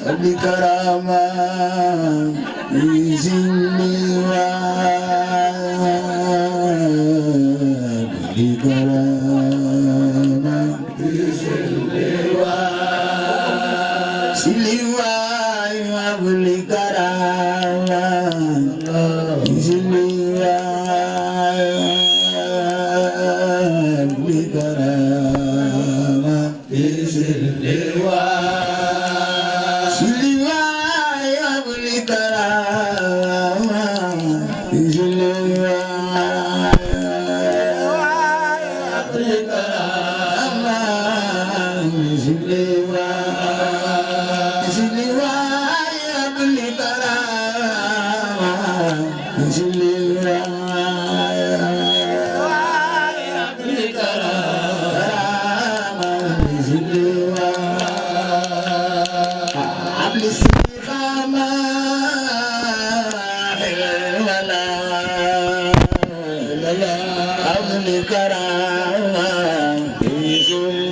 بكرامة يزني بكرامة يزني سليوا بكرامة يزني بكرامة يزني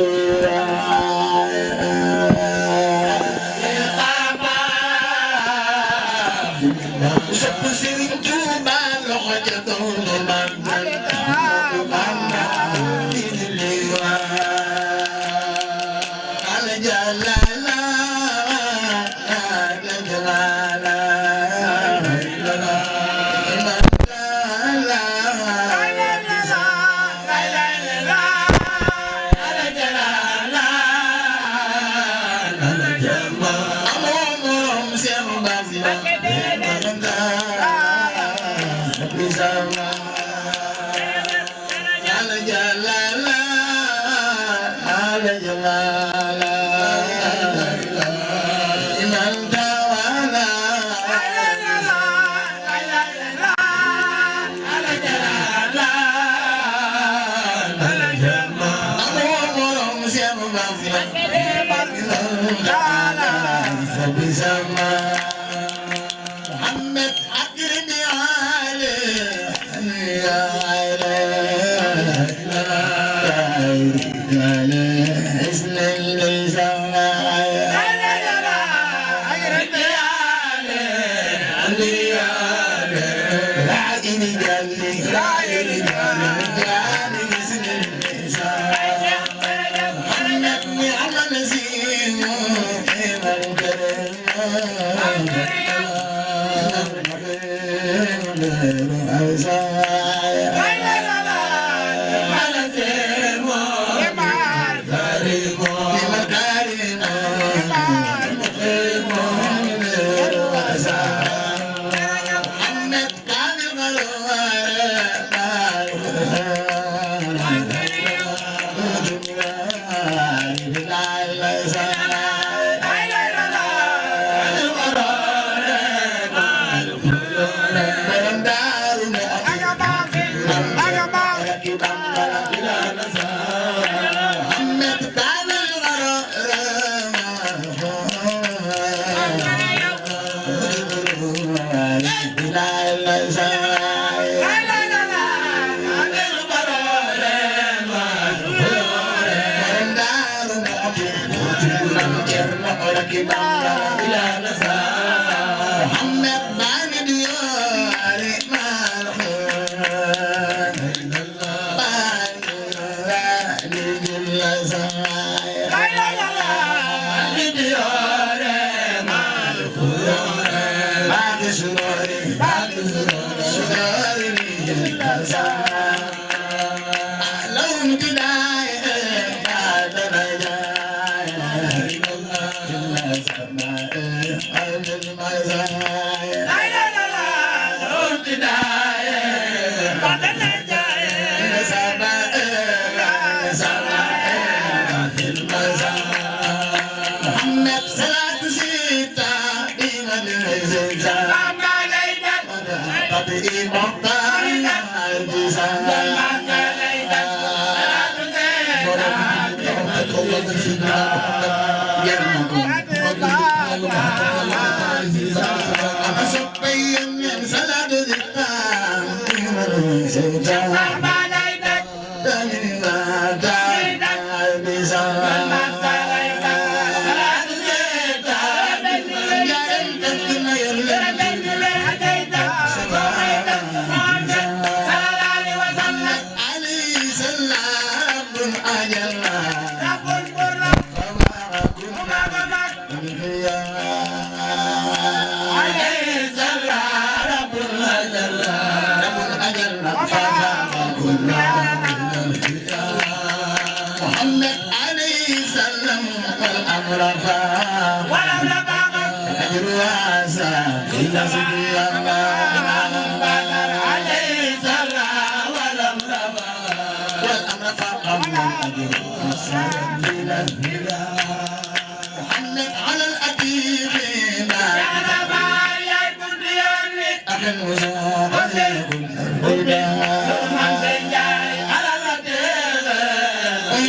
والأمر فاق الأجر واسع إلا سبيل الله عليه صلى والأمر فاق الأجر واسع إلا سبيل محمد على الأديب أخي الوزار الهدى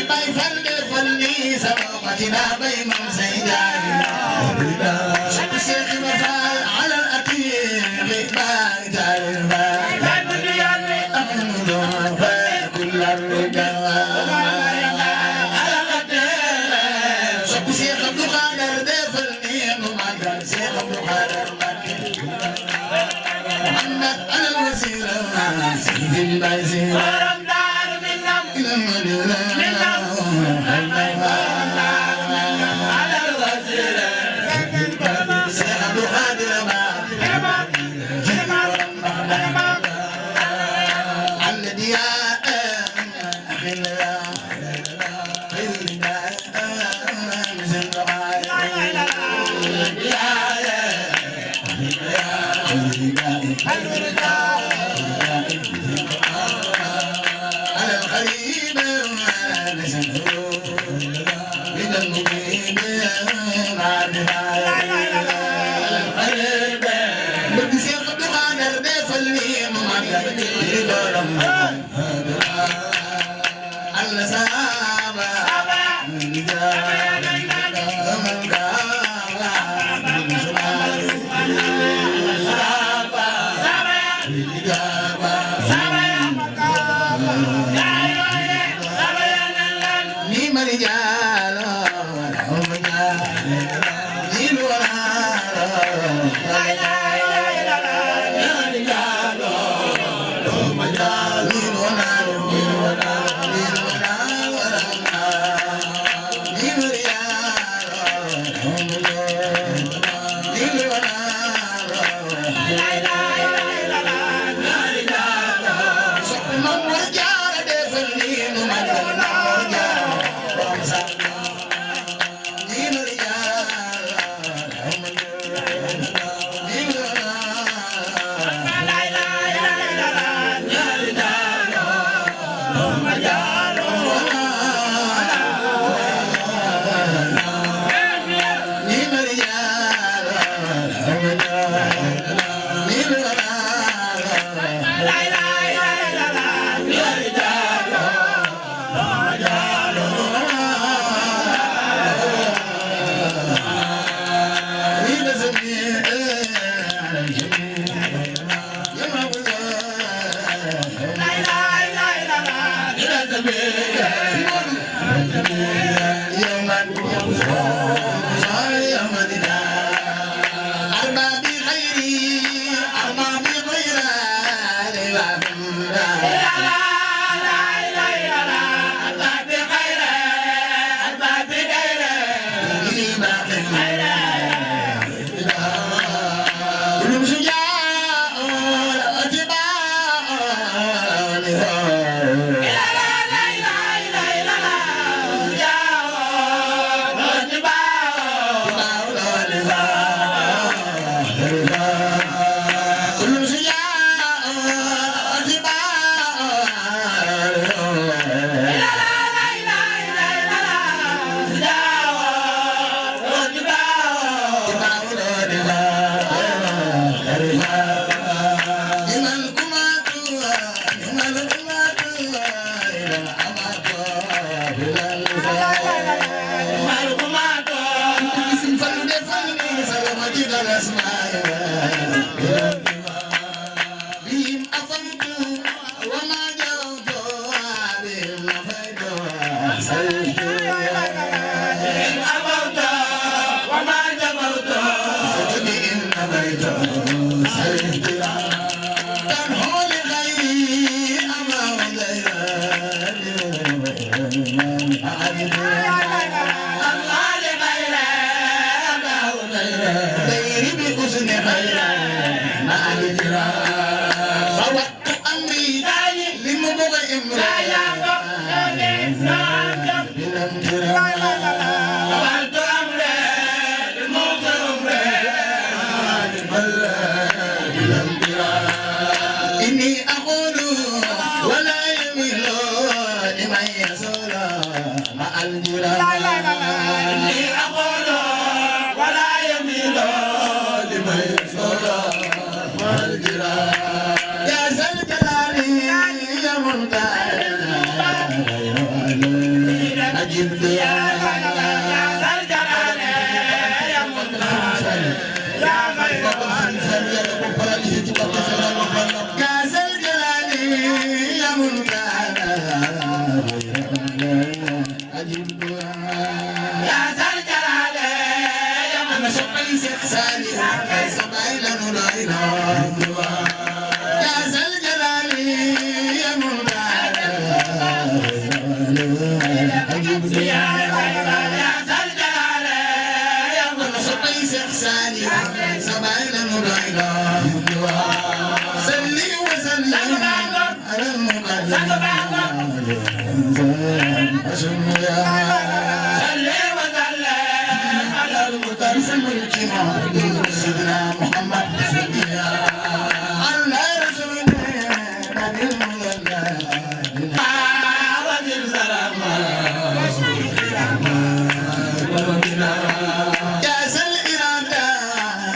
باي فلني سبقتنا باي من سيداي شيخ مفعل على الأتيب باي تعرفاي أمدون كل الرجال على الأتيب شيخ عبد القادر دفلني ممكن شيخ عبد القادر محمد على الوسيلة سيدي البايزين إني أقول ولا يميل لمن يزول مع الجيران إني أقول ولا يميل لمن يزول مع الجيران يا ذا الجلال يا منتهى أجب دعاء سيدنا محمد على رسولنا يا ذا الإرادة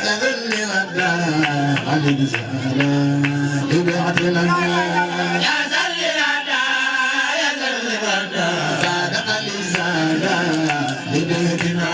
يا ذا الإرادة على الزهرة تبعتنا يا ذا الإرادة يا ذا الإرادة صادق الزهرة تبعتنا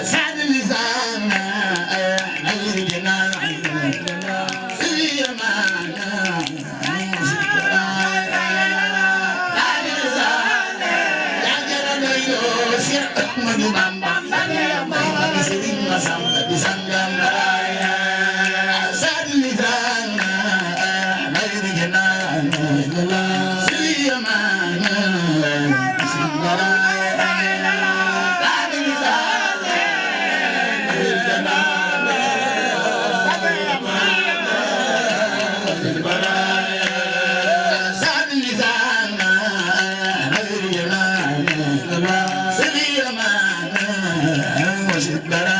سعد اللسان Ahmadu Bamba Sëriñ Masamba di sangam sadli zanga mayri janan Siyamana Singara sadli zanga mayri janan sadli zanga mayri janan Siyamana Singara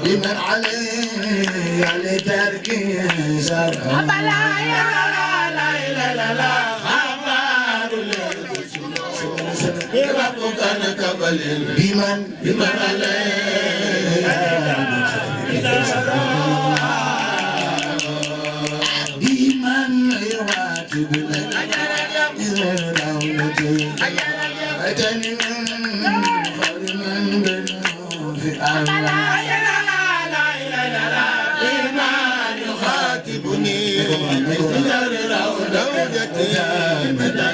بمن عليه على تركي سرح بمن عليه بمن يواتب إذا دولتي أتني من في الله إيمان يخاطبني مثل روضتي مدب من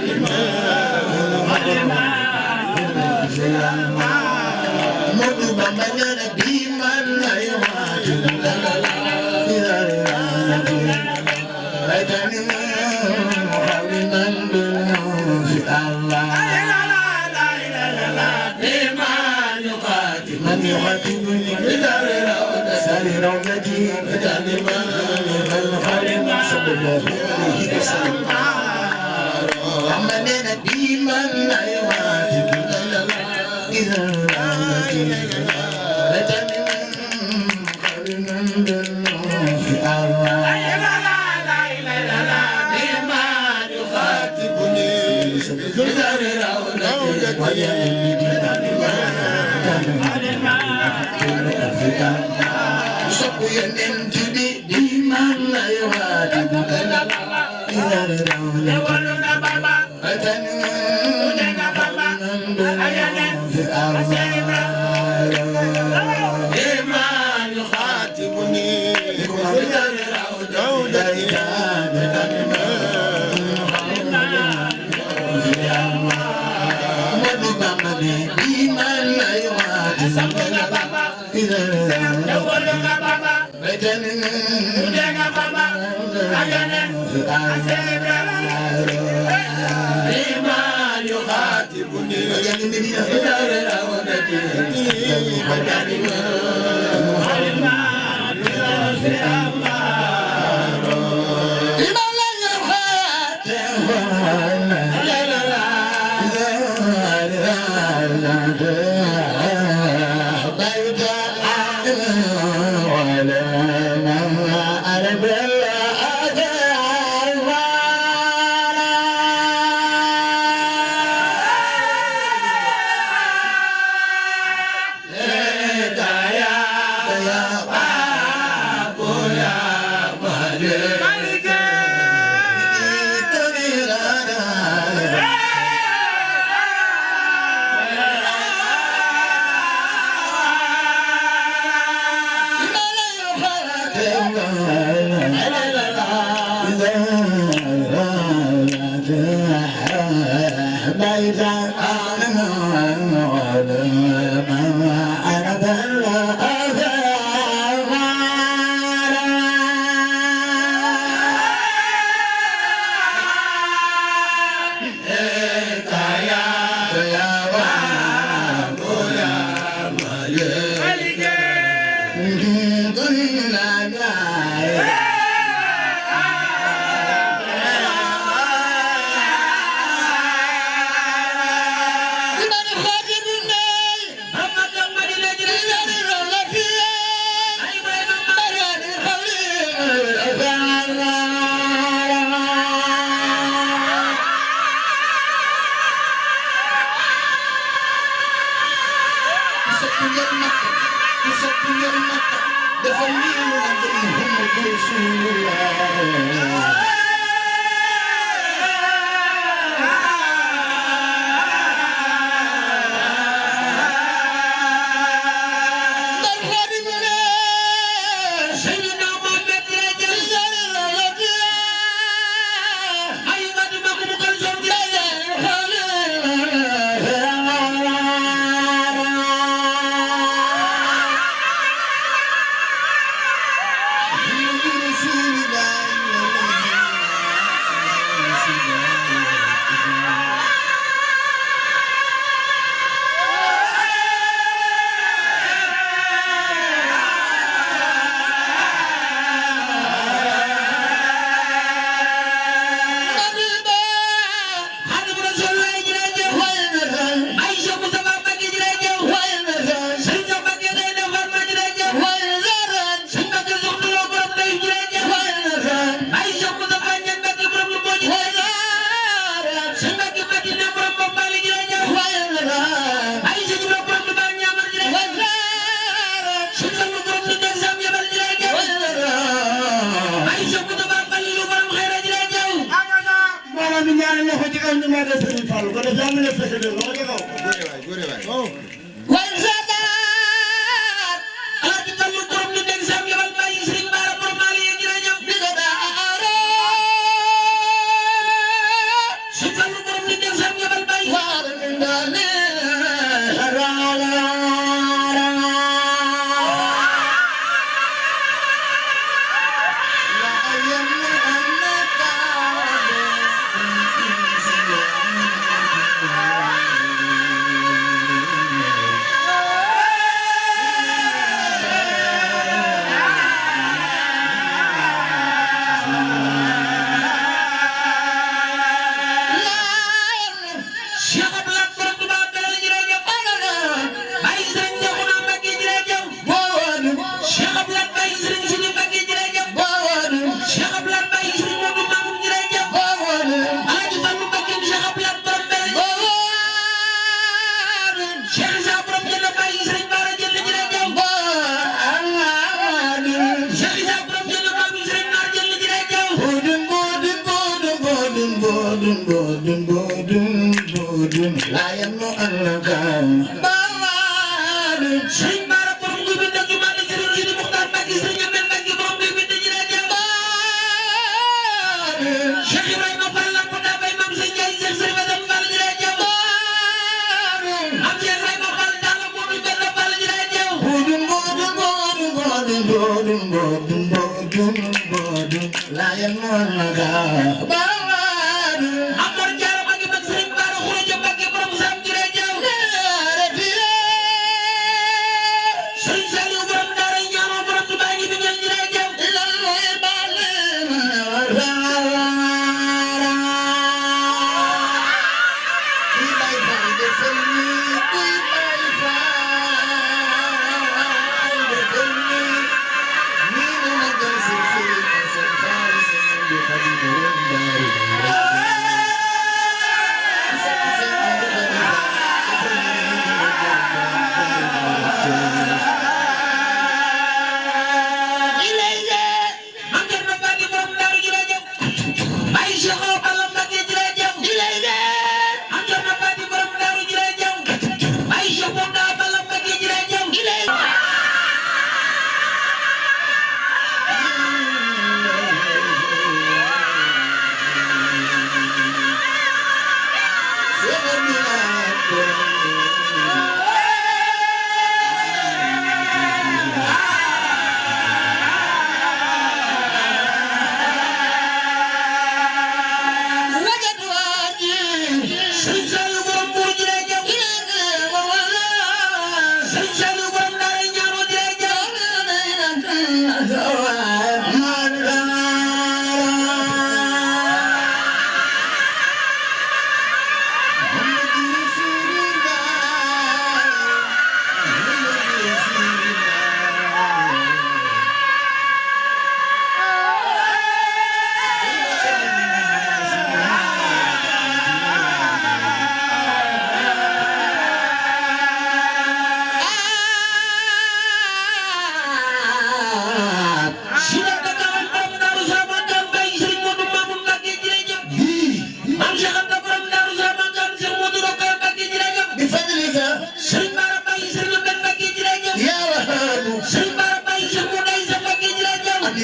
بمن يخاطب أتني من في الله من يخاطبني سر روضتي الخالق صلى الله عليه وسلم عملنا بمن لا يخاطب إذا روضتي في الله بمن يخاطبني سر روضتي شقيا انتدي بمن لا يواتب إلى الرولة أتني في أرض بمن يخاطبني إلى الرولة بمن لا يواتب لمن يخاطبني Thank you.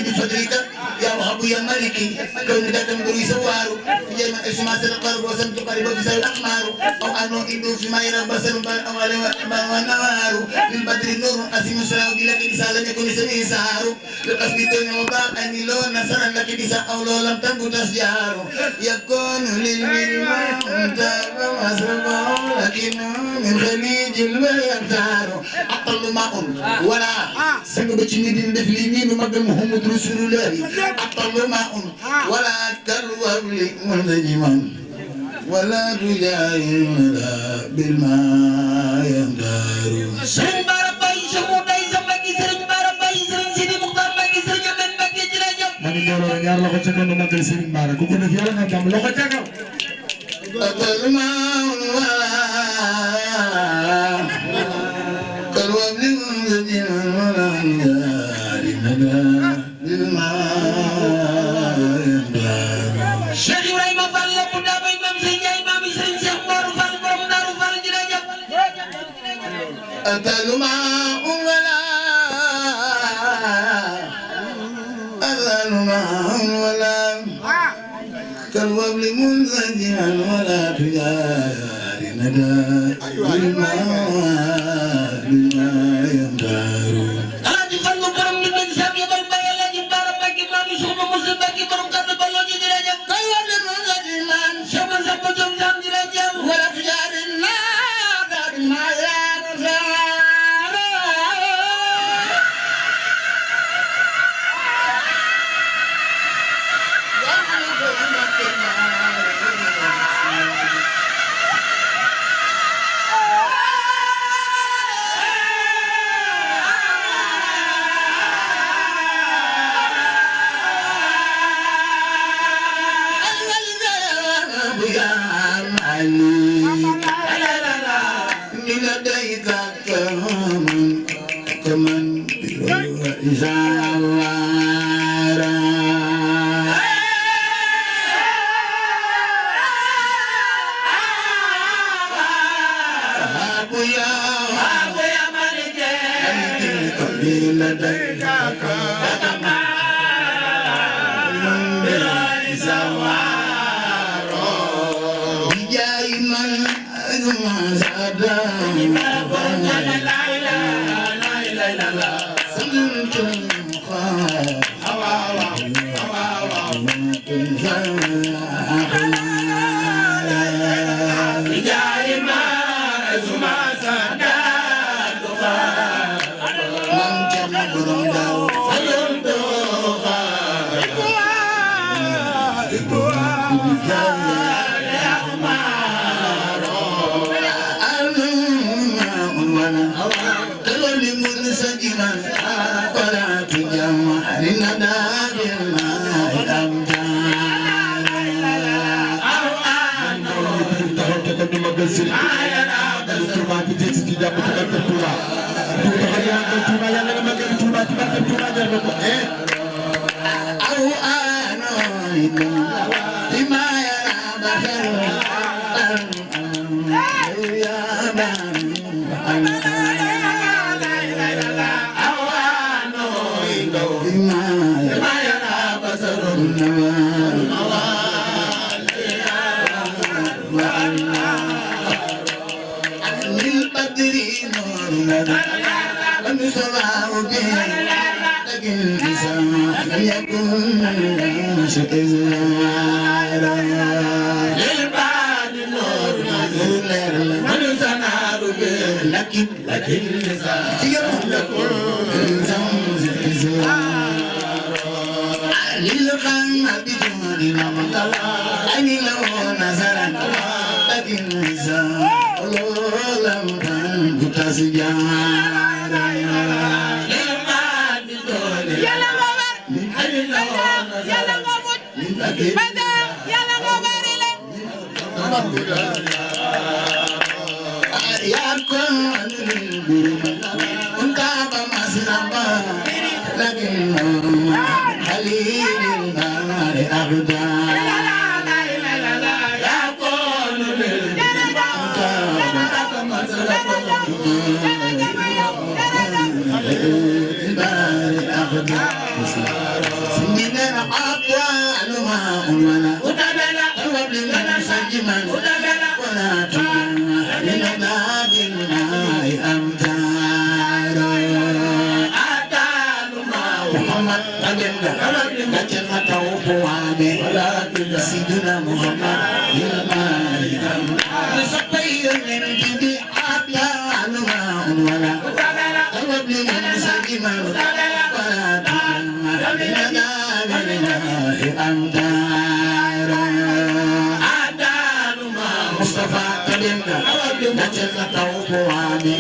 بفضلك يا وهاب يا مالكي كونك تنظر سوار جمع اسماء القلب وسمت قلب في سوء الأحمار أو أنو إدو فيما يرى بصر أول والنوار للبدر نور أسيم السلام لك إسالة يكون سمي سهار لقصد دون وباق أني لو نصرا لك إساء أو لو لم تنبت أشجار يكون للمرمان تاب مصرفه لكن من خليج البيتار أقل ماء ولا سنگ بچني دين def li ni magal Muhammad Rasulullah أقل ماء ولا كالوبل منزجما ولا تجاهل بالماء يندار سرين بارا باي سمو داي سمباكي سرين بارا باي سرين سيدي مختار باكي سرين من باكي جراجم mani mbooloo ñaar loxo ca kaw magal Serigne Bara ku ko def yàlla nga am loxo ca kaw أقل ماء ولا كالوبل منزجما ولا Cheikh Ibrahima Fall la bu daa bay mam Sey Njaay maam Serigne Cheikh Mor Fall borom Daaru Fall jërëjëf ataluma wala ataluma wala kal wabli munzajian wala tujari nada ilma yandaru Alaaji Fallu borom ni ben sam yebal bay Alaaji Bara Mbacke maam Soxna Musa Mbacke borom kàddu ballo ji jërëjëf kal wabli munzajian sama sama jom jam jërëjëf wala tujari nada ilma yandaru كمن زوارا أبويا مالك لديك كمن زوارا بجاي من زادا سنين أطوال ما ولا قبل من سجما ولا تمنى لنباب الماء أمتار محمد لكن توقعامي سيدنا محمد الماء أمتار سبيل من جدي أطوال ما ولا قبل من سجما ولا تمنى لنباب الماء أمتار مصطفى كلمنا نجل توقعامي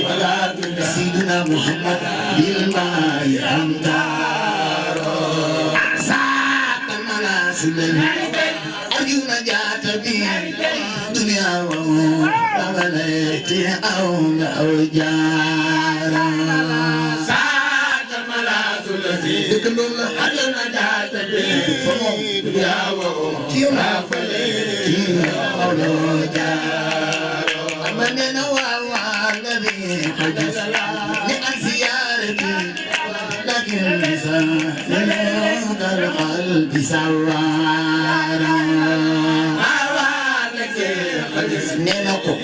سيدنا محمد بالماء أمتار أعزاك المناسل أرجو نجاة بي دنيا وموليت أو جارا ساك المناسل ذكر الله أرجو نجاة بي دنيا وموليت أمننا والذي حجز لأن زيارتي لكن لسان القلب سوارا ننقو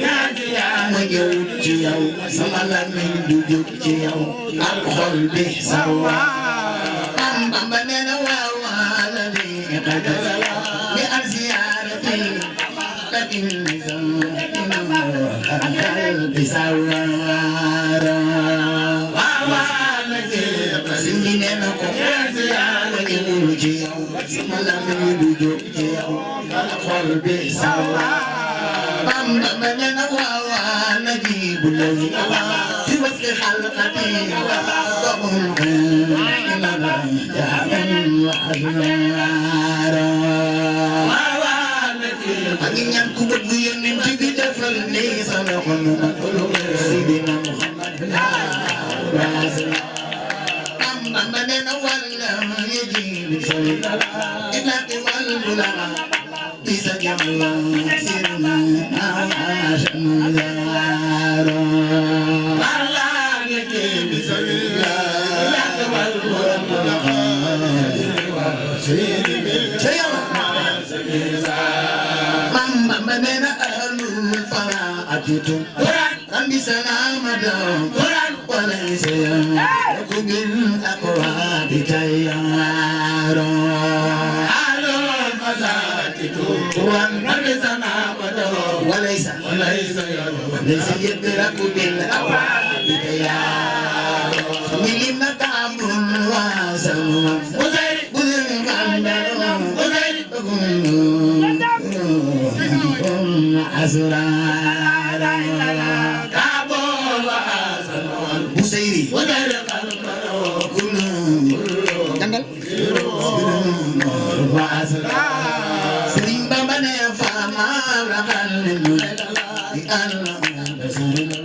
مجود جيو سمالا من دجوج جيو القلب سوارا أمننا والذي حجز لأن زيارتي لكن القلب سوارا سنينكو مجود جيو سمالا من دجوج جيو القلب سوارا بمبمنا ونجيب الذي في وصل حلقتي وهم إلى جهنم وحزنارا أجنّن كبد يمين تبي تفلني سنقوم سيدنا محمد رازق بمبمنا ولا يجيب سوي إلا والبلغ بسجع الله سيرنا عاشم زارا الله يجيب سوي إلا والبلغ من أهل الفراعة كان بسلامة وليس يكون بالأقوى بتيار أهل المساجد كان بسلامة وليس يدرك بالأقوى بتيار من كعب واسم أسرار كابول وأسرار بسيري كل جنگل وأسرار سرين بابنا فما رحل الله بسر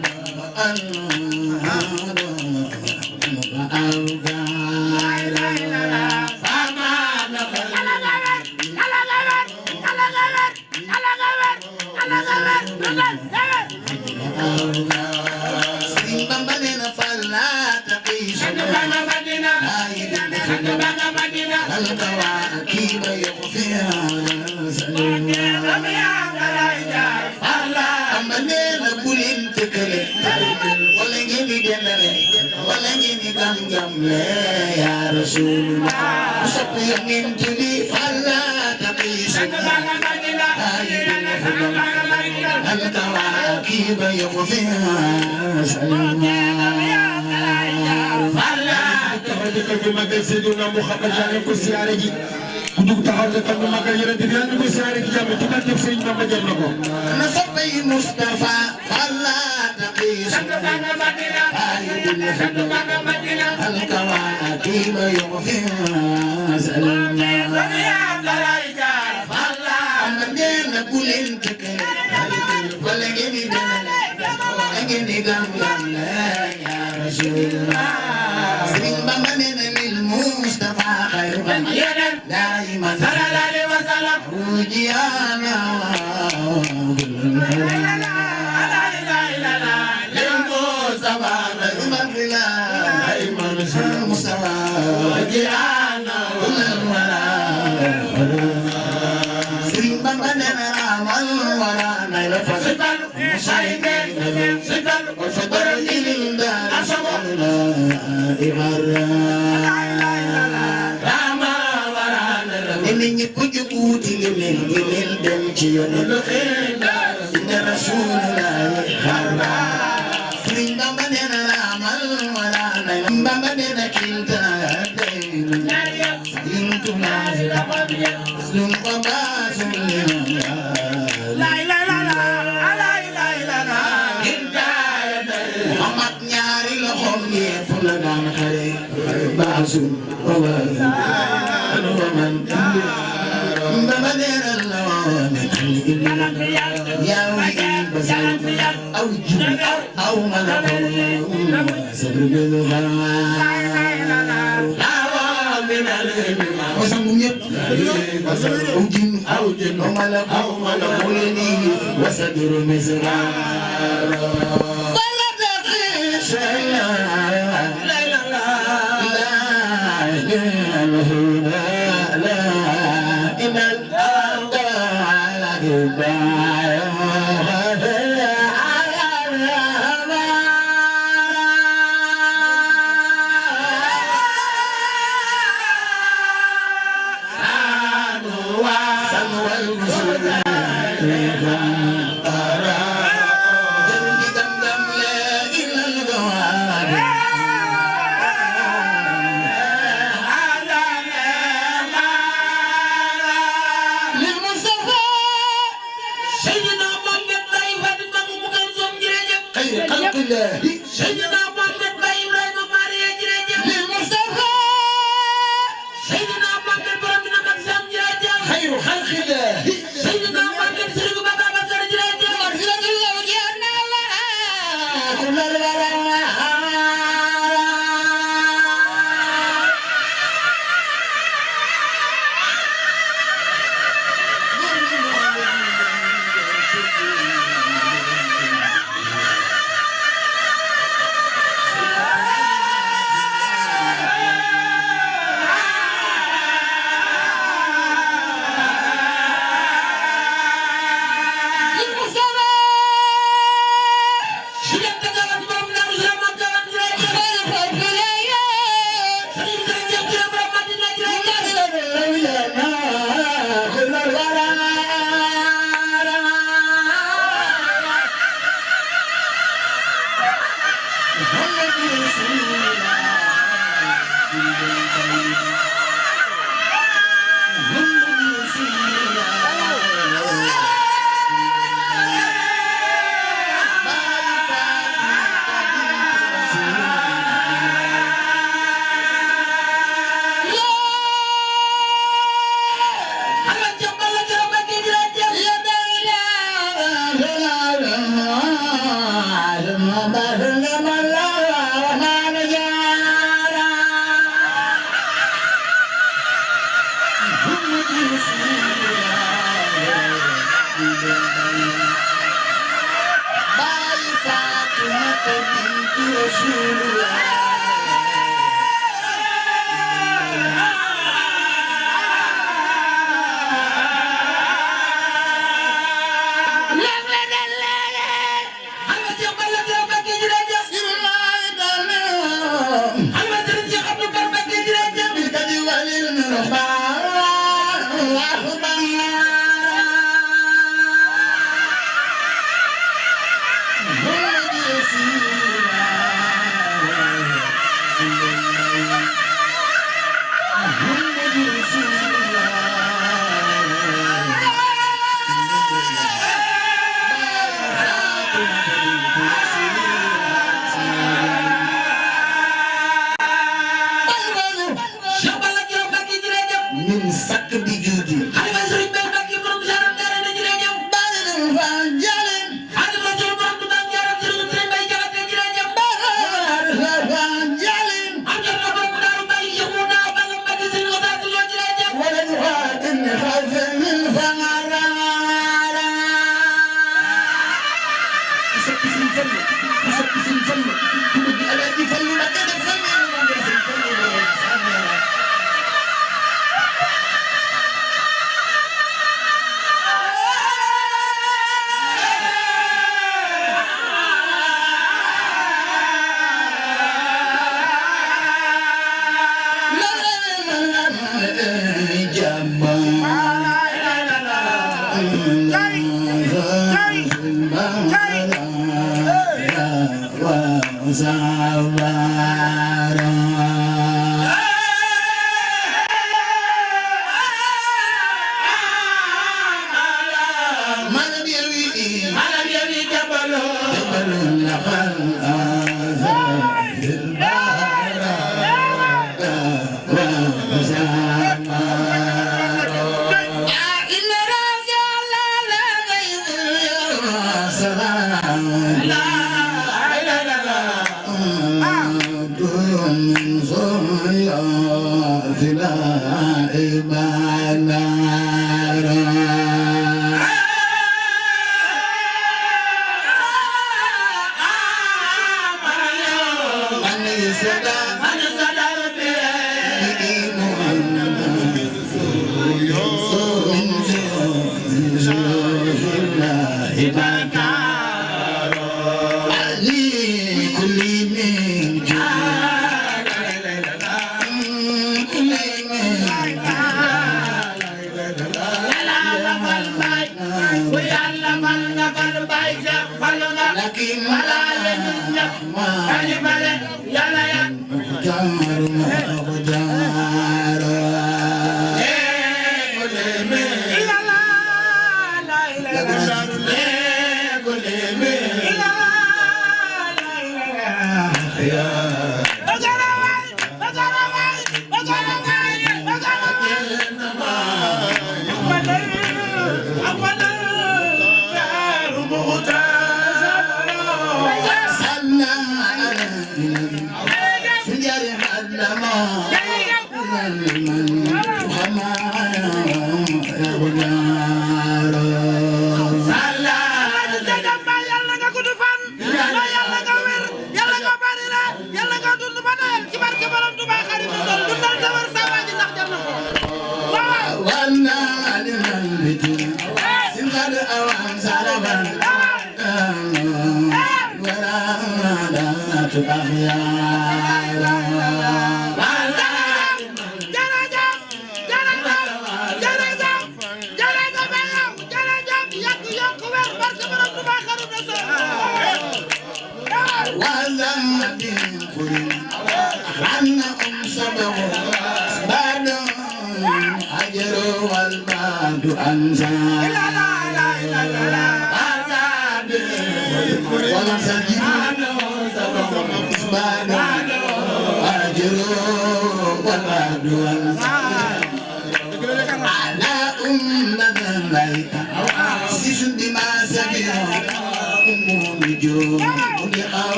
الكواكب يخفيها أمنينا بولين تكلي ولا جيني جنالي ولا جيني جم يا رسول الله سبي من جلي فلا تقيس الكواكب يخفيها di magal Seydina Muhammad yàlla ko siyaare ji ku dugg taxaw ne kan magal yonent bi yàlla ko siyaare ji jàmm ci barke Sëriñ Bamba jël na ko na soppay Mustafa falla taqis الكواكب يغفرها سلمنا أمنينا كل انتكال ولا جني جني جم يا رسول الله سرين بمننا للمصطفى خير دائما صلى الله عليه وسلم وجيانا للمصطفى خير مصطفى وجيانا Sëriñ Bamba nee na amal wala nay la fa say nit ñi ku jóg wuti ngeen dem ci yoon inna Rasulullah xarba Sëriñ Bamba nee na amal wala nay Bamba nee na kinta Basul ومن بمدير اللوام يا وين بزل أو جن أو ملك سبر وسمهم أو جن أو ملك ولني وسدر مزرار ولا تخيش سيدنا محمد باي إبراهيم ماريا جريجة للمصطفى سيدنا محمد برمنا مكسام جريجة خير خلق الله سيدنا محمد سرق بابا بكر جريجة مغفرة الله وجهنا الله كل الورى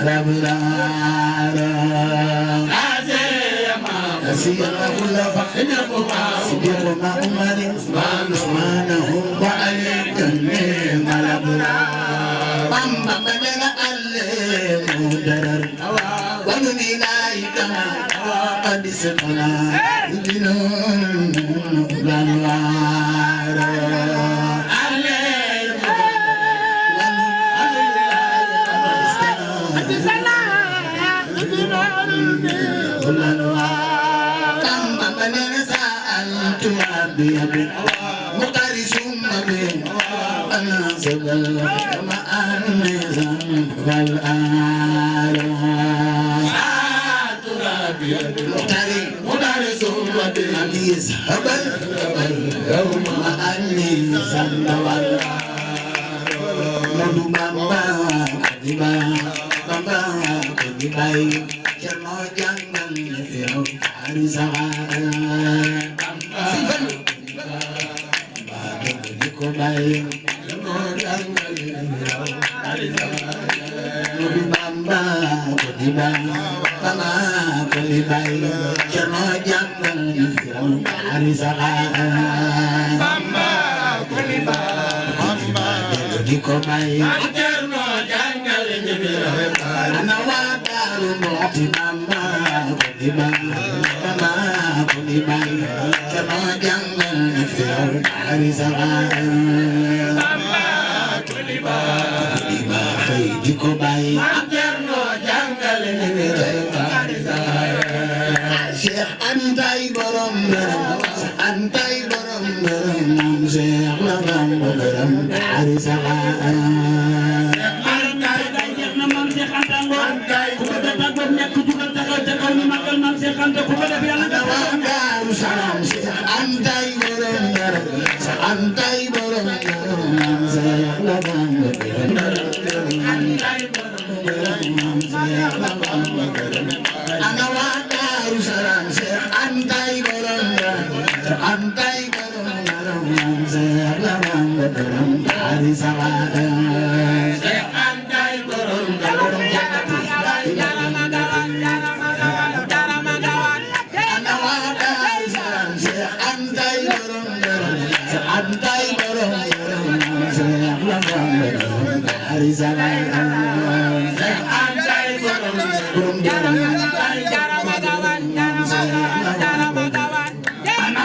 Rabbi صديقنا عمر عثمانه وعلي جميع الأبرار بامبا بدل المدرر ونبيلاي كما قد سقنا جنون الأنوار مقارس مبين أنا سبل ما أنزل والآرام مقارس مبين يذهبل يوم أنزل والآرام بامبا كدبا بامبا كدبا جرما جنگل فيو عرزا Bye. Bamba Kodiba Bamba Kodiba Cerno Jangan Fir'aun Harisaka Bamba Kodiba Bamba Dikobai Cerno Jangan Fir'aun Anawadaru Mati Bamba Kodiba Bamba Kodiba Cerno Jangan Fir'aun Harisaka Bamba Kodiba Kodiba Dikobai Cerno Jangan Cheikh Antay borom borom Antay borom borom Cheikh borom borom Harisaka Antay Cheikh na mam Cheikh Anta Antay ku ko def ak bom ñak jugal taxaw ca kaw ni magal mam Cheikh Anta ku ko def yàlla dafa salam Cheikh Antay borom borom Antay borom borom Cheikh borom borom Antay borom borom ana wadaru salam Cheikh Antay borom Antay borom Cheikh borom Harisaka Cheikh Antay borom ana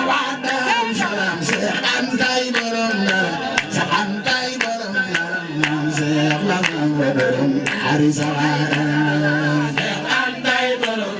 wadaru salam Cheikh Antay borom Antay borom Cheikh borom Harisaka Cheikh Antay borom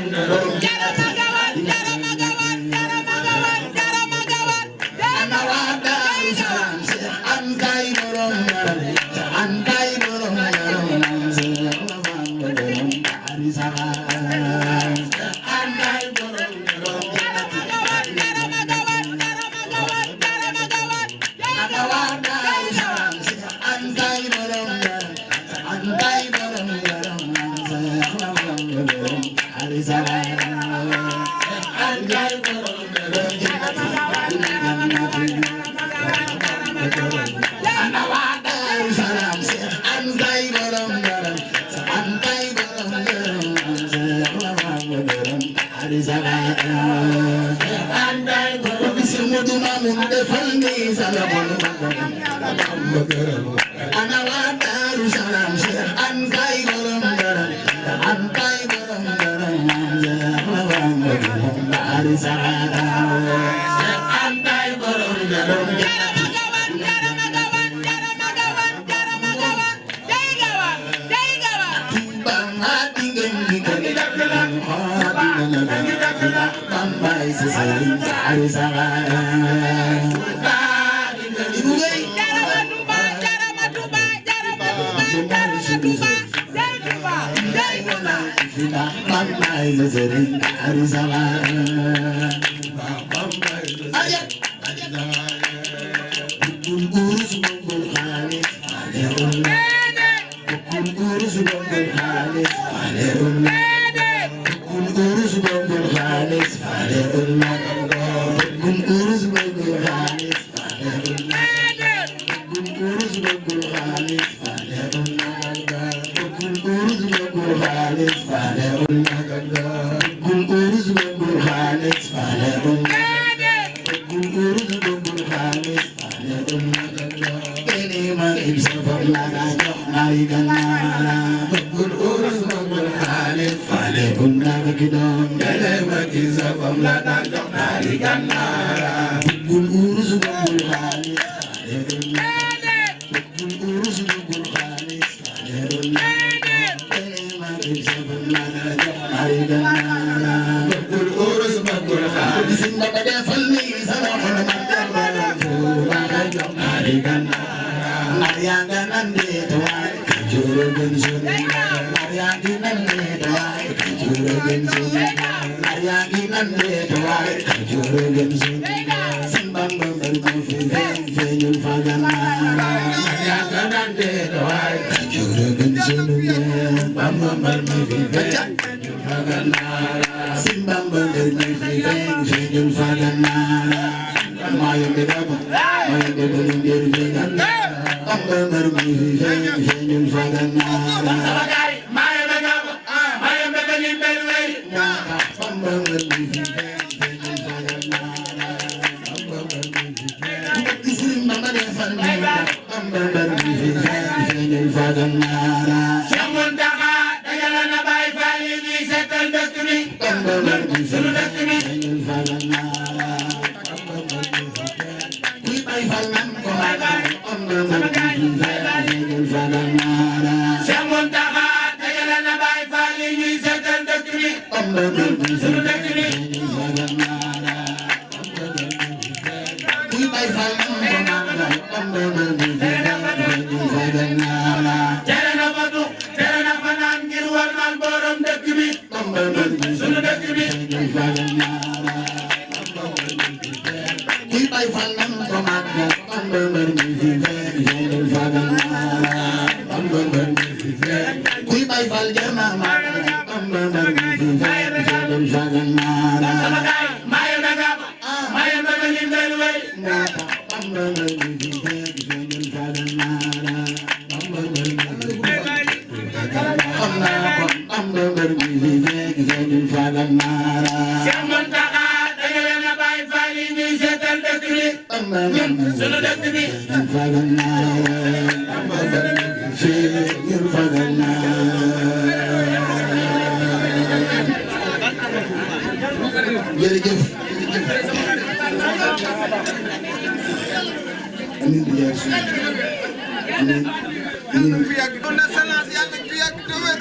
nara bëggul urus bëggul xaalis faale bul nara ki doom dele ma ki sa fam la daan jox naari gànnaara bëggul urus bëggul xaalis faale bul nara bëggul urus bëggul xaalis faale bul nara dele ma ki sa fam la daan jox naari gànnaara bëggul urus bëggul xaalis sin ba defal ni sama xol ma dara la daan jox naari gànnaara Marianga nande tawai kajuru gensun Mariangi nande tawai kajuru gensun Mariangi nande tawai kajuru gensun Simbang bermain fenyul fagana Marianga nande tawai kajuru gensun Bambang bermain fenyul fagana Simbang bermain fenyul fagana Mayang bedaba mayang bedaling dirjana Amber mi fenyul fagana Sabagay mayang bedaba mayang bedaling belway Amber mi fenyul fagana Amber mi isirim mama defal Amber mi fenyul fagana Siamun daka dajala na bay fali ni setal dëkk bi Amber mi fenyul fagana Siamun daka dajala na bay fali ni setal dëkk bi sunu dëkk bi kuy bay fal tere na fa dux tere na fa naan ngir war mal borom dëkk bi sunu dëkk bi kuy bay fal nam ko magal kuy bay fal jama magal mayo daga mayo daga ni belway Siamun daka dajala na bay fali ni setal dëkk bi sunu dëkk bi jërëjëf amiin bi jaay suñu amiin fi yàgg doon na salance yàlla fi yàgg te wér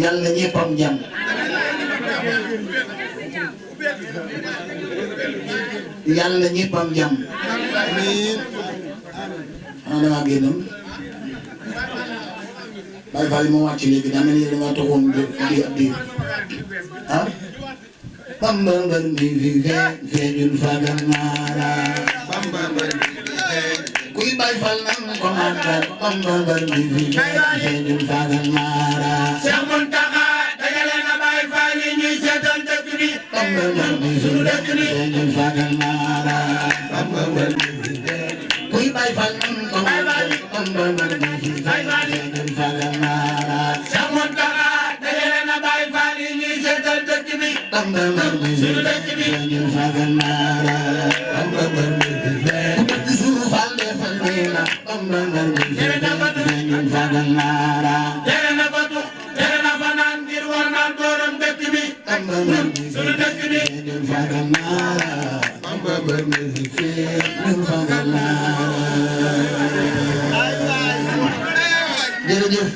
yàlla ñëpp am jàmm yàlla ñëpp am jàmm amiin xanaa damaa génnoon Baye Fall moo wàcc léegi daa mel ni dama toxoon di ab diir ah Bamba mbër mi fi feeñul faganaara Bamba mbër mi kuy Baye Fall nan ko màggal Bamba mbër mi fi feeñul faganaara Siamun daka dajale na Baye Fall yi ñuy seetal dëkk bi Bamba mbër mi fi feeñul faganaara Bamba mbër mi kuy Baye Fall nan ko màggal Bamba mbër mi fi feeñul faganaara Siamun daka dajale na Baye Fall yi ñuy seetal dëkk bi Bamba mbër mi fi feeñul faganaara Bamba mbër mi fi feeñul faganaara Bamba mbër mi fi feeñul faganaara tere na fa tux tere na fa naan ngir war naan borom dëkk bi Bamba mbër mi sunu dëkk bi feeñul faganaara Bamba mbër mi fi feeñul faganaara jërëjëf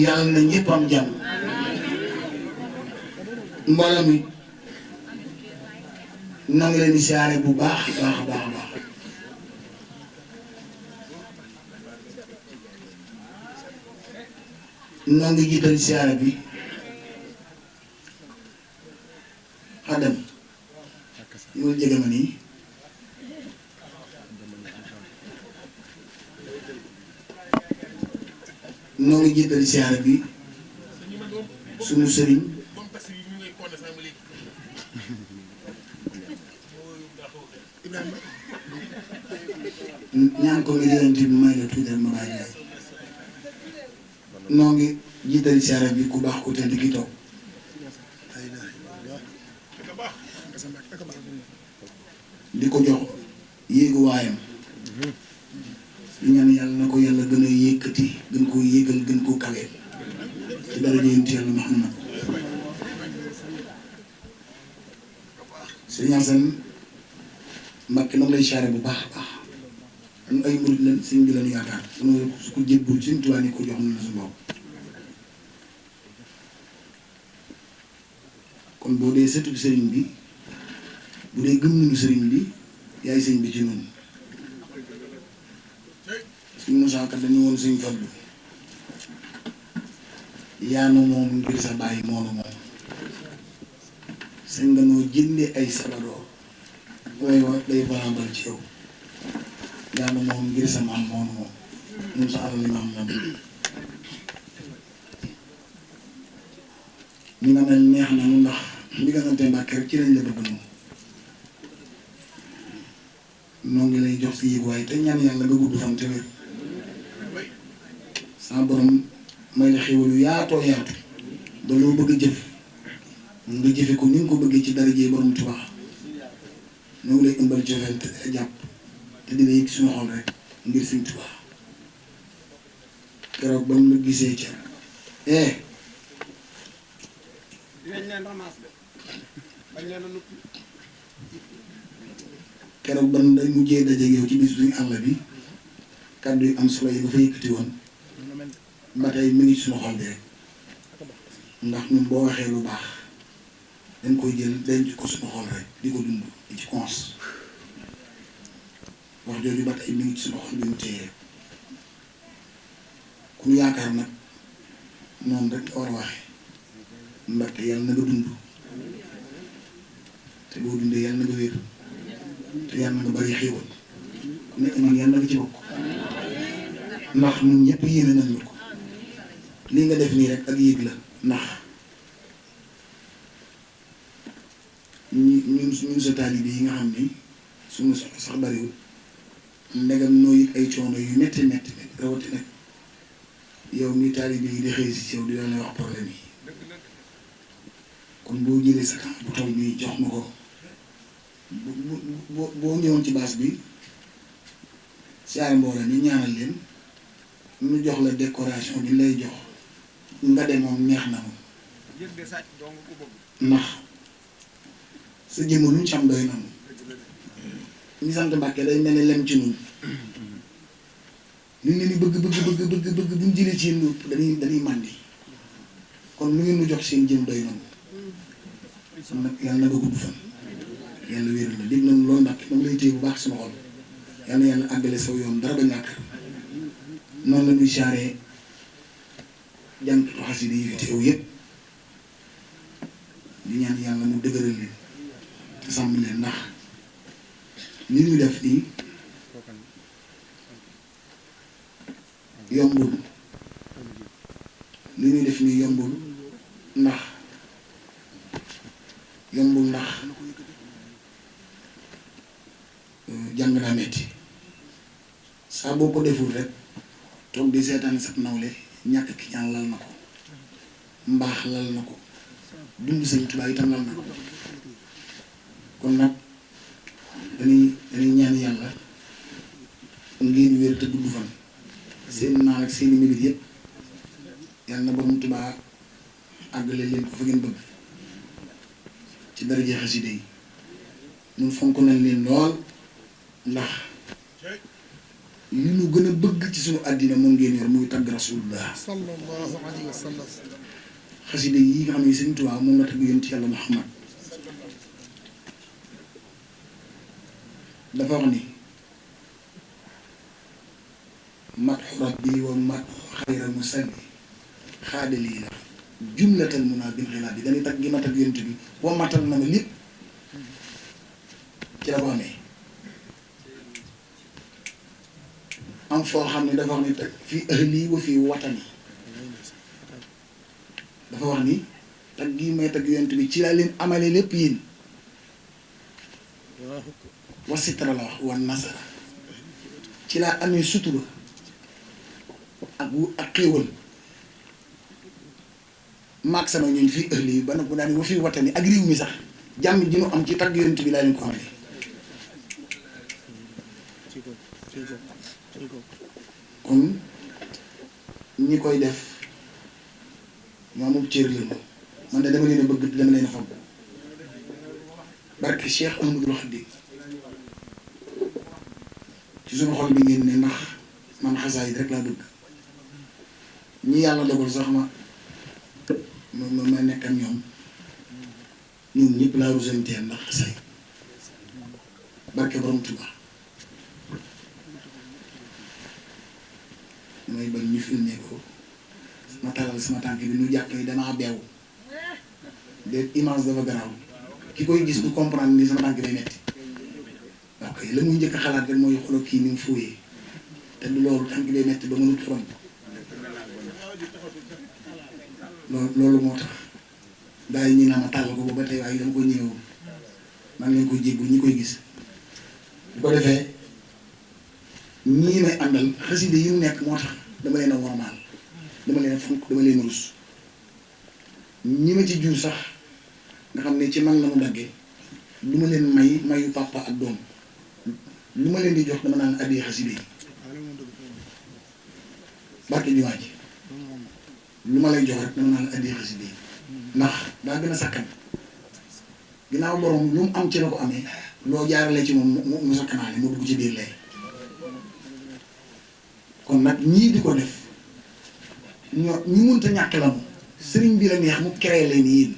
yàlla na ñëpp am jàmm mbooloo mi noo ngi leen di siyaare bu baax baax baax baax noo ngi jiital siyaare bi xadam ñëwul jege ma nii noo ngi jiital siyaare bi sunu sëriñ ñaan ko nga jëlanti bi may la tuutal ma bàyyi noo ngi jiital siyaare bi ku baax ku tedd ki toog di ko jox yéegu waayam di ñaan yàlla na ko yàlla gën a yëkkati gën koo yéegal gën koo kaweel ci dara jëyante yàlla Muhammad. Sëriñ Assane Mbacké nag lay siyaare bu baax a baax ñun ay murid lañ sëñ bi lañu yaakaar dama su ko jébbul Sëriñ Tuubaa ni ko jox na la su bopp. kon boo dee sëtu sëriñ bi bu dee gëm nañu sëriñ bi yaay sëñ bi ci noonu suñu mosaakat dañu woon sëñ Fallu yaanu moom ngir sa bàyyi moonu moom sëñ nga noo jëndee ay sabadoo waaye wax day valable ci yow yaanu moom ngir sa maam moonu moom ñun sa alal maam la ñi nga mel neex na mu ndax li nga sante Mbàkke rek ci lañ la bëgg moom noo ngi lay jox si yëguwaay te ñaan yàlla nga gudd fan te wér sama borom may la xéwal yu yaatoo yaatu ba loo bëgg a jëf nga jëfe ko ni nga ko bëggee ci darajee borom Tuubaa ñoo ngi lay ëmbal cofeel te jàpp te dina yëg suñu xol rek ngir Sëñ Tuubaa keroog ba mu la gisee ca keroog ban day mujjee dajeeg yow ci bis duñu àll bi kàddu yu am solo yi nga fa yëkkati woon ba tey mi ngi suñu xol bi rek ndax ñun boo waxee lu baax dañ koy jël denc ko suñu xol rek di ko dund di ci cons wax jooju ba tey mi ngi suñu xol bi mu téye ku ñu yaakaar nag noonu rek nga war a waxee Mbàkke yàlla na nga dund te boo dundee yàlla na nga wér te yàlla na nga bari xéewal ku nekk nii yàlla na nga ci bokk ndax ñun ñëpp yéene nañ la ko lii nga def nii rek ak yéeg la ndax ñun sa taalibe yi nga xam ni suñu sax bariwul ndegam noo yëg ay coono yu metti metti rawatina yow mi taalibe yi di xëy si yow di la wax problème yi kon boo jëlee sa temps bu toll nii jox ma ko boo ñëwoon ci baas bi siyaare mbooloo mi ñaanal leen ñu jox la décoration bi lay jox nga dem moom neex na moom ndax sa jëmm luñ sam doy na moom ñi sant Mbàkke day mel ni lem ci ñun ñu leen di bëgg buñ jëlee ci yéen dañuy màndi kon lu ngeen ñu jox seen jëm doy na moom kon nag yàlla na nga gudd fan yàlla wéeral la dégg nañu loolu Mbàkke moom lay téye bu baax sama xol yàlla yàlla àggale saw yoon dara bañ ñàkk noonu la ñuy saaree jànkatu xasida yi fi teew yëpp di ñaan yàlla mu dëgëral leen te sàmm leen ndax li ñu def nii yombul li ñuy def nii yombul ndax jàng naa metti saa boo ko deful rek toog di seetaan sab nawle ñàkk ki ñaan lal na ko mbaax lal na ko dund Sëñ Tuubaa itam lal na ko kon nag dañuy ñaan yàlla ngeen wér te gudd fan seen naan ak seeni mébét yëpp yàlla na borom Tuubaa àggale leen ko fa ngeen bëgg ci daraja xasida yi ñun fonk nañ leen lool ndax li ñu gën a bëgg ci suñu àddina moom ngeen yor muy tagg rasulullah sallallahu alayhi wa sallam xasida yi nga xam ne Sëñ Tuubaa moom la tagg yonent yàlla Muhammad dafa wax ni madhu rabbi wa madhu xayra musalli xaadalii la jumlatal munaa bil xilaa bi dañuy tagg gi ma tagg yonent bi wa matal na ma lépp ci la ko amee am foo xam ne dafa wax ni tag fii ahli wa fii watani dafa wax ni tag gi may tag yonent bi ci laa leen amale lépp yéen wa sitra la wax wa nasara ci laa amee sutura ak xéewal maag sama ñooñ fii ëllëg yi ba nag bu daan wa fii watani ak réew mi sax jàmm ji ñu am ci tagg yonent bi laa leen ko amee kon ñi koy def ñoo moom cër la man de dama leen a bëgg dama leen a fam barke Cheikh Ahmadou Khadim ci suñu xol bi ngeen ne ndax man xasaay rek laa bëgg ñi yàlla dogal sax ma nekk ak ñoom ñëpp laa rusanteel ndax xasaay barke borom Tuubaa damay bañ ñu filmé ko ma talal sama tànk bi ñu jàpp ni damaa beew de image dafa garaaw ki koy gis du comprendre ni sama tànk day metti ok la muy njëkk a xalaat rek mooy xoolal kii ni mu fooyee te du loolu tànk day metti ba mënut xorom loolu moo tax daay ñi naa ma tàll ko ba tey waaye dama ko ñëwoon maa ngi leen koy jéggu ñi koy gis bu ko defee ñii may àndal xasida yi mu nekk moo tax dama leen a wormaal dama leen a fonk dama leen a rus ñi ma ci jur sax nga xam ne ci man la mu daggee lu ma leen mayu papa ak doom lu ma leen di jox dama naan addi xasida yi barke jumaa ji lu ma lay jox rek dama naan addi xasida yi ndax daa gën a sakkan ginnaaw borom lu mu am ci la ko amee loo jaarale ci moom mu sakkanaale mu dugg ci biir lay kon nag ñii di ko def ñoo ñu mënta ñàkk la mu sëriñ bi la neex mu créé leen yéen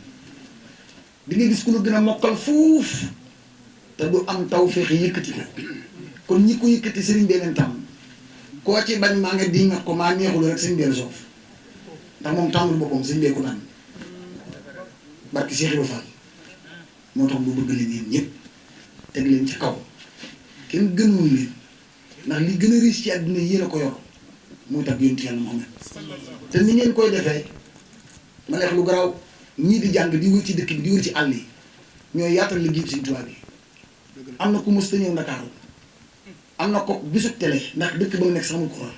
di nga gis ku la gën a mokkal fuuf te du am taw fexe yëkkati ko kon ñi ko yëkkati sëriñ bee leen tam koo ci bañ maa nga di nga ko maa neexul rek sëriñ bee la soof ndax moom tàmmul boppam sëriñ bee ko daan barki Cheikh Ibra Fall moo tax bu bëgg leen yéen ñëpp teg leen ci kaw kenn gënul leen ndax li gën a riche ci àdduna yéen a ko yor muy tax yonent Yàlla Muhammad te ni ngeen koy defee ma leex lu garaaw ñii di jàng di wër ci dëkk bi di wër ci àll yi ñooy yaatal liggéey Sëriñ Tuubaa bi am na ku mës ta ñëw Ndakaaru am na ko bisu télé ndax dëkk ba mu nekk sax amul courant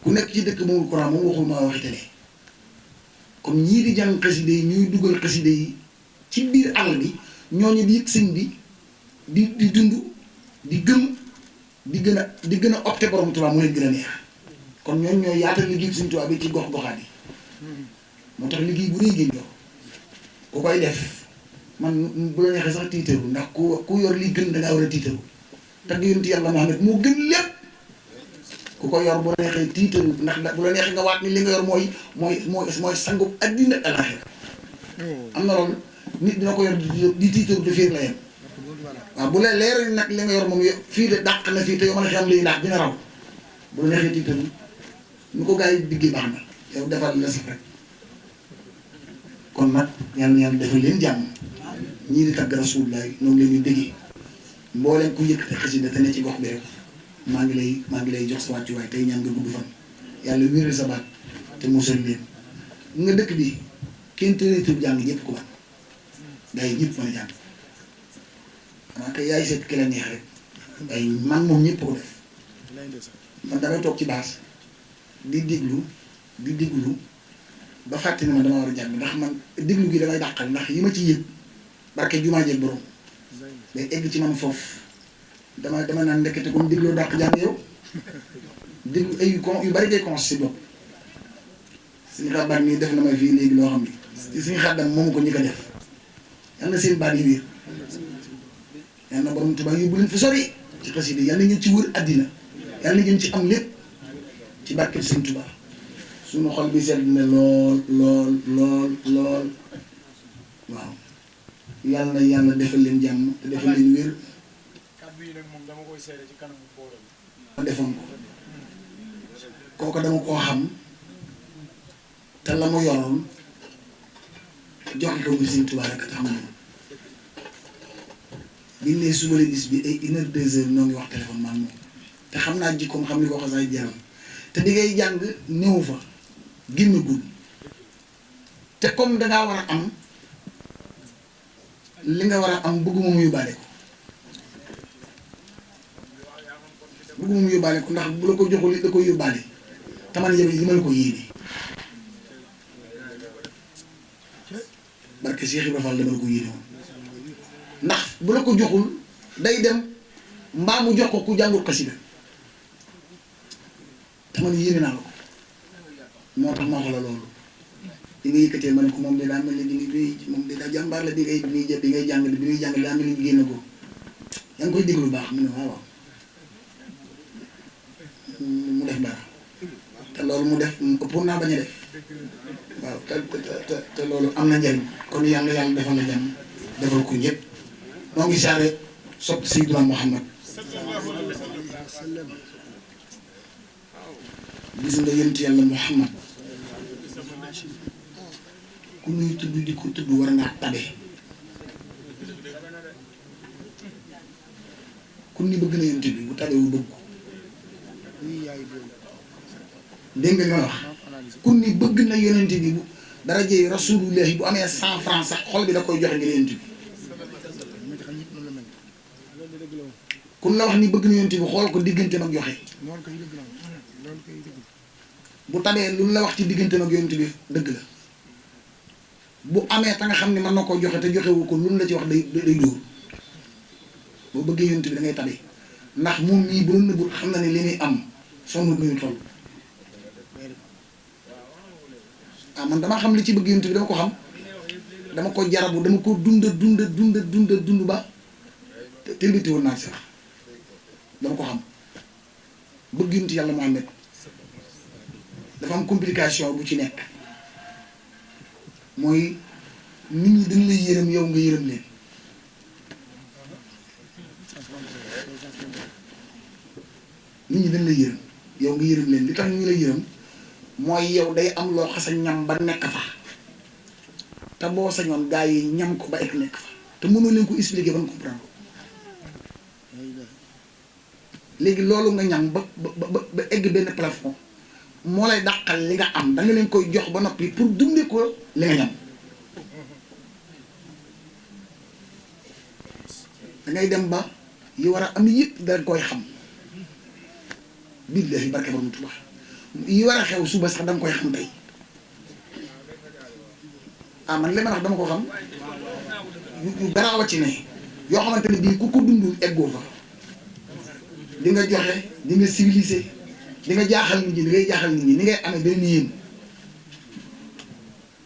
ku nekk ci dëkk ba amul courant moom waxul maa waxi télé kon ñii di jàng xaside yi ñuy dugal xaside yi ci biir àll bi ñooñu di yëg sëñ bi di dund di gëm di gën a opté borom Tuubaa mu leen gën a neex kon ñooñu ñooy yaatal liggéey Sëriñ Tuubaa bi ci gox goxaat yi moo tax liggéey bu rëy ngeen jox ku koy def man bu la neexee sax tiitaru ndax ku yor li gën dangaa war a tiitaru tagg yonent Yàlla Muhammad moo gën lépp ku ko yor bu la neexee tiitaru ndax bu la neexee nga waat ni li nga yor mooy sangu addina ak alaaxira am na loolu nit dina ko yor di tiitaru de fiir la yem waaw bu la leer nag li nga yor moom fii de dàq na fii te yow mën a xam lii ndax dina raw bu la neexee tiitaru nu ko gars yi diggee baax na yow defal la sax rek kon nag yàlla defal leen jàmm ñii di tagg Rasulullah ñoom leen ñu déggee mbooleem ku yëkkati xasida te ne ci gox bi rek maa ngi lay jox sa wàccuwaay tey ñaan nga gudd fan yàlla wéral sa baat te musal leen nga dëkk bi kenn tëreetul jàng ñëpp ko ban gars yi ñëpp mën a jàng xanaa kay yaay seet ki la neex rek ay man moom ñëpp ko def man damay toog ci baas di déglu ba fàtte ne man dama war a jàng ndax man déglu gi damay dàqal ndax yi ma ci yëg barke jumaa jeeg borom day egg ci man foofu dama naan ndekete comme dégloo dàq jàng yow déglu ay yu bari ngay commencé si bopp suñu xabaar nii def na ma fii léegi loo xam ne suñu xabaar moomu ko ñi ko def yal na seen baat yi wér yal na borom Tuubaa yóbbu leen fu sori ci xasida yal na ngeen ci wër àddina yal na ngeen ci am lépp ci barke Sëriñ Tuubaa suñu xol bi sedd na lool waaw yàlla defal leen jàmm te defal leen wér ma defoon ko kooku dama koo xam te la mu yoroon joxe ko muy Sëriñ Tuubaa rek tax ma ñëw biñ ne suba la bis bi ay 1 heure 2 heures noo ngi wax téléphone maa moom te xam naa jikkoom xam ni ko xasaay jaral te di ngay jàng néew fa génn gul te comme dangaa war a am li nga war a am bëgguma mu yóbbaale ko ndax bu la ko joxul da koy yóbbaale te man yow yi ma la ko yéene barke Cheikh Ibrahima Fall dama la ko yéene woon ndax bu la ko joxul day dem mbaa mu jox ko ku jàngul xasida te man yéene naa la ko moo tax ma wax la loolu di nga yëkkatee ma ne ko moom de daa mel ni moom de daa jàmbaar la bi ngay jàng daa mel ni génn ko yaa ngi koy déglu baax mu ne waaw mu def dara te loolu mu def pour naa bañ a def waaw te loolu am na njariñ kon yàlla defal na jàmm defal ko ñëpp moo ngi saare sopp Seydina Muhammad gis nga yonent yàlla Muhammad ku ñuy tudd di ko tudd war ngaa tabe ku ni bëgg na yonent bi bu tabe wu bëgg ko dégg nga wax ku ni bëgg na yonent bi bu darajee Rasulullahi bu amee 100 francs sax xol bi da koy joxe ngir yonent bi kun la wax ni bëgg na yonent bi xool ko diggante nag joxe bu tabee lu la wax ci diggante nag yonent bi dëgg la bu amee ta nga xam ne mën na koo joxe te joxewu ko lu la ci wax day dóor boo bëggee yonent bi da ngay tabe ndax moom mii bu doon nëbbul xam na ne li muy am sonnut nuñu toll man damaa xam li ci bëgg yonent bi dama ko xam dama ko jarabu dama ko dund ba te mbiti woon naa si sax dama ko xam bëgg yonent yàlla Muhammad dafa am complication bu ci nekk mooy nit ñi dañ lay yërëm yow nga yërëm leen nit ñi dañ lay yërëm yow nga yërëm leen li tax ñu lay yërëm mooy yow day am loo xasa ñam ba nekk fa te boo sañoon gaa yi ñam ko ba ek nekk fa te mënoo leen ko expliquer ba nga comprendre ko léegi loolu nga ñam ba egg benn plafond moo lay dàqal li nga am da nga leen koy jox ba noppi pour dundee ko li nga ñam dangay dem ba yi war a am yëpp danga koy xam billahi barke borom Tuubaa yi war a xew suba sax danga koy xam tey man li ma wax dama ko xam yu garaaw a ci ne yoo xamante ne bii ku ko dundul eggoo fa di nga joxe di nga civilisé di nga jaaxal nit ñi di ngay jaaxal nit ñi ni ngay amee benn yéen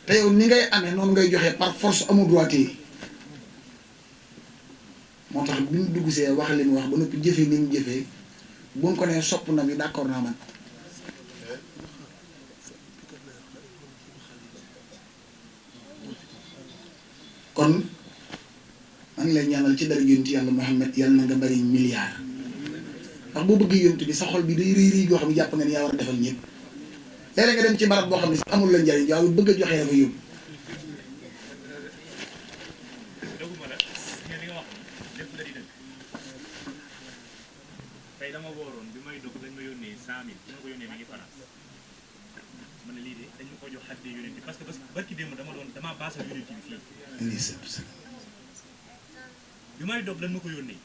te yow ni ngay amee noonu ngay joxe par force amul droit yi moo tax bi mu dugg see wax li mu wax ba noppi jëfee ni mu jëfee bu nga ko nee sopp na bi d'accord naa man kon maa ngi lay ñaanal ci dara yonent yàlla Muhammad yàlla na nga bari milliard ndax boo bëggee yonent bi sa xol bi day rëy yoo xam ne jàpp nga ni yaa war a defal ñëpp léeg-léeg nga dem ci barab boo xam ne sax amul la njariñ waaye bëgg a joxe dafa yóbbu tey dama wooroon bi may dugg dañ ma yónnee 100 000 bi ma ko yónnee mi ngi France ma ne lii de dañ ma ko jox xaddee yonent bi parce que barki démb damaa baasal yonent bi fii bi may dog lañ ma ko yónnee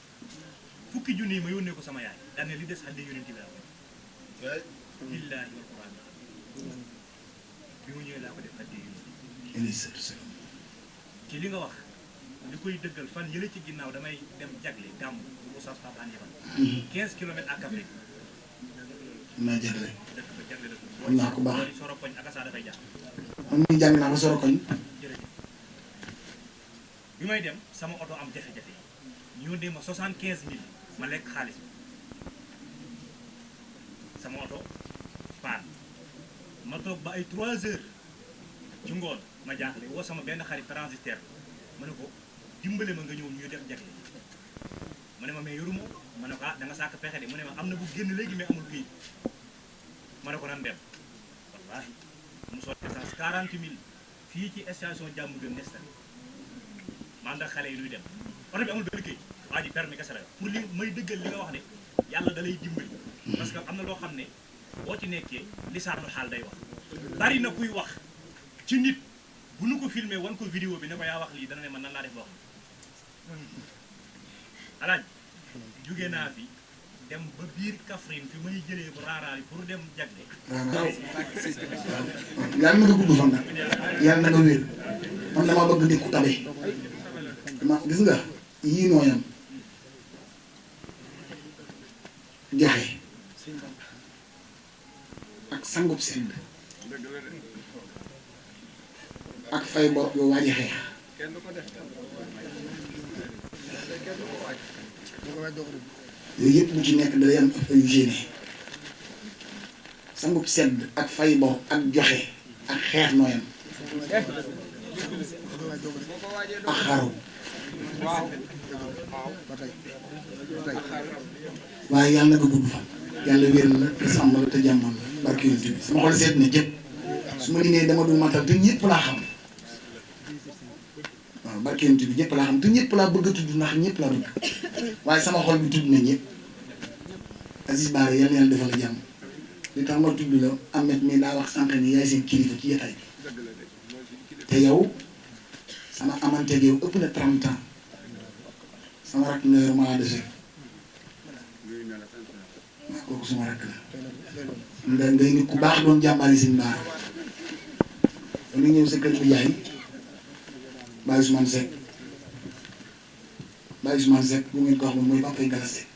fukki junni yi ma yónnee ko sama yaay daan ne li des xaddee yonent bi laa ko billaahi wal quraan bi mu ñëwee laa ko def xaddee yonent ci li nga wax li koy dëggal fan yële ci ginnaaw damay dem jagle gàmm bu Oustaz Pape Hann yebal 15 kilomètres à Kaffrine naa jagle dëkk ba jagle la xam naa ko baax Sorokoñ ak Assa dafay jàpp man muy jàng naa ba Sorokoñ jërëjëf bi may dem sama oto am jafe-jafe ñu yónnee ma 75 000 ma lekk xaalis bi sama oto paan ma toog ba ay 3 heures ci ngoon ma jaaxle woo sama benn xarit transitaire ma ne ko dimbale ma nga ñëw ñu def jagle mu ne ma mais yoruma ma ne ko da nga sàkk pexe de mu ne ma am na bu génn léegi mais amul kii ma ne ko nan dem wallaahi mu soog essence 40 000 fii ci station jàmm gën nesta man da xale yi luy dem oto bi amul benn kii waa ji permis kese la pour li may dëggal li nga wax ne yàlla da lay dimbali parce que am na loo xam ne boo ci nekkee lisaanu xaal day wax bari na kuy wax ci nit bu nu ko filmé wan ko vidéo bi ne ko yaa wax lii dana ne man nan laa def ba wax alaaj jóge naa fi dem ba biir Kaffrine fi may jëlee bu raaraal pour dem jagle. waaw yàlla na nga gudd fan nag yàlla na nga wér man dama bëgg nit ku tabe dama gis nga yii nooyam joxe ak sangub sedd ak fay bor yow waaji xeex yooyu yëpp bu ci nekk day am ay génne sangub sedd ak fay bor ak joxe ak xeex nooyam ak xaru waaye yàlla na ko gudd fan yàlla wéral la te sàmm la te jàmmoon la barke yonent bi sama xol seet na jëpp su ma limee dama dul matal te ñëpp laa xam waaw barke yonent bi ñëpp laa xam te ñëpp laa bëgg a tudd ndax ñëpp laa bëgg waaye sama xol bi tudd na ñëpp Aziz Bara yàlla yàlla defal la jàmm li tax ma tudd la Ahmed mi daa wax sànq ni yaay seen kilifa ci jotaay bi te yow sama amanteeg yow ëpp na 30 ans sama rakk nga yor malade de waaw kooku suma rakk la ngay nit ku baax doon jàmbaari Sëñ Bara dañuy ñëw sa kër bu yaay Baye Ousmane Seck Baye Ousmane Seck bu ngeen ko wax moom mooy papay Galas Seck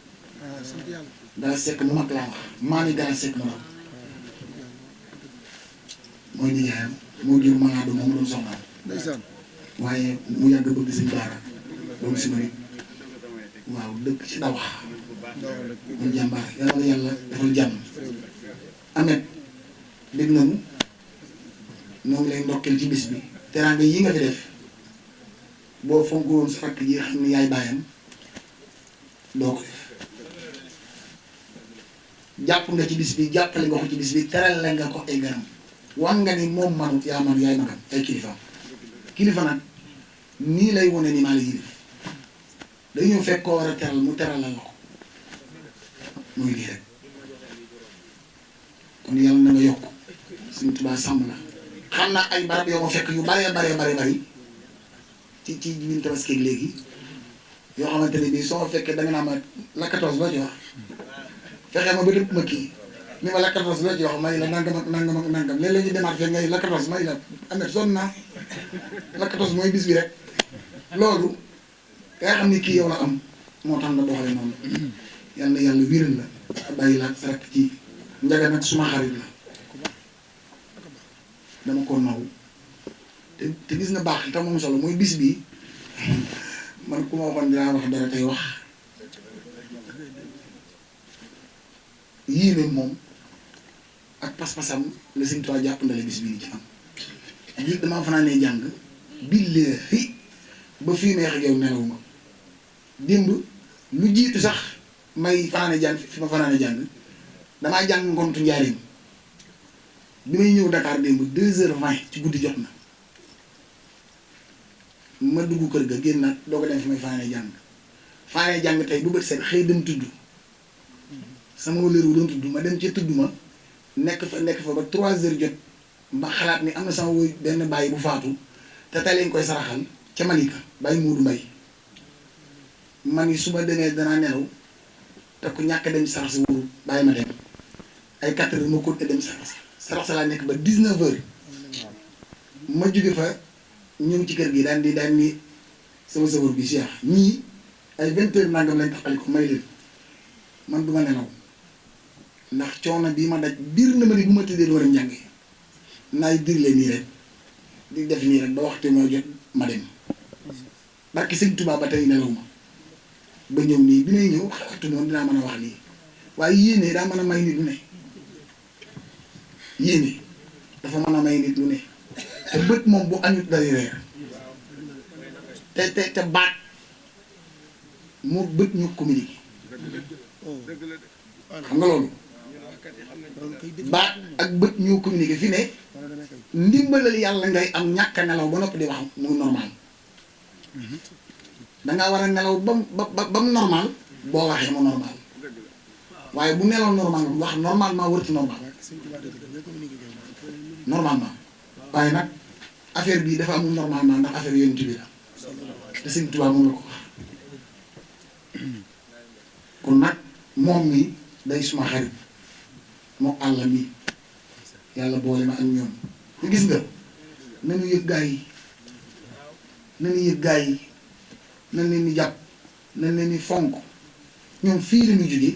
Galas Seck mu mag laa wax maami Galas Seck mu raw mooy nijaayam moo jur Manado moom doon soxnaam waaye mu yàgg bëgg Sëñ Bara doon si ma nit waaw dëkk ci dawax mooy jàmbaar yàlla na yàlla defal jàmm Ahmed dégg nañu ñoo ngi lay ndokkeel ci bis bi teraanga yi nga fi def boo fonk woon sa rakk ji xam ne yaay baayam doo ko def jàpp nga ci bis bi jàppale nga ko ci bis bi teral la nga ko ay garam wan nga ni moom manut yaa man yaay magam ay kilifaam kilifa nag nii lay wone ni maa la yilif day ñëw fekk koo war a teral mu teralal la ko muy lii rek kon yàlla na nga yokk Sëñ Tuubaa sàmm la xam naa ay barab yoo ma fekk yu bare bari ci biir Tabaski léegi yoo xamante ne bii soo ma fekkee da nga naa ma la 14 loo ci wax fexe ma ba dëpp ma kii ni ma la 14 loo ci wax may la nangam ak nangam léeg-léeg ñu demaat fekk ngay la 14 may la Ahmed sonn naa la 14 mooy bis bi rek loolu nga xam ni kii yow la am moo tax nga doxale noonu yal na yàlla wéral la bàyyi la sa rakk ci njaga nag suma xarit la dama ko naw te gis nga baax te moom solo mooy bis bi man ku ma waxoon dinaa wax dara tey wax yéene moom ak pas-pasam la Sëñ Tuubaa jàpp ndale bis bii ni ci am lii damaa fanaanee jàng billaahi ba fii may wax ak yow nelaw ma démb lu jiitu sax may fanaane jàng fi ma fanaane jàng damaa jàng ngontu njaarim bi may ñëw Dakar démb 2h20 ci guddi jot na ma dugg kër ga génnaat doo ko dem fi may fanaane jàng tey bu bët set xëy dem tudd sama wëllër wu doon tudd ma dem ca tudd ma nekk fa ba 3h jot ma xalaat ni am na sama woy benn bàyyi bu faatu te tey lañ koy saraxal ca Malika bàyyi Moodu Mbay man ni su ma demee danaa nelaw te ku ñàkk dem sarax si wóoru bàyyi ma dem ay 4h ma ko dem sarax sa laa nekk ba 19h ma jóge fa ñëw ci kër gi daan ni sama sawar bi Cheikh ñii ay 20h nangam lañ taxali ko may leen man du ma nelaw ndax coono bii ma daj biir na ma ni bu ma tëddee war a njàng naay dirle nii rek di def nii rek ba waxtu moo jot ma dem barki Sëñ Tuubaa ba tey nelaw ma ba ñëw nii bi may ñëw xalaatu noonu dinaa mën a wax lii waaye yéene daa mën a may nit lu ne yéene dafa mën a may nit lu ne te bët moom bu añut day reer te baat moo bët ñu communiqué xam nga loolu baat ak bët ñoo communiqué fi ne ndimbalal yàlla ngay am ñàkk a nelaw ba noppi di wax muy normal dangaa war a nelaw ba mu normal boo waxee mu normal waaye bu nelaw normal wax normalement wërti normal normalement waaye nag affaire bii dafa amul normalement ndax affaire yonent bi la te Sëñ Tuubaa moom la ko wax kon nag moom mi day suma xarit moo àll mi yàlla boole ma ak ñoom te gis nga nañu yëg gaa yi nañu yëg gaa yi nañ leen di jàpp nañ leen di fonk ñoom fii la ñu jóge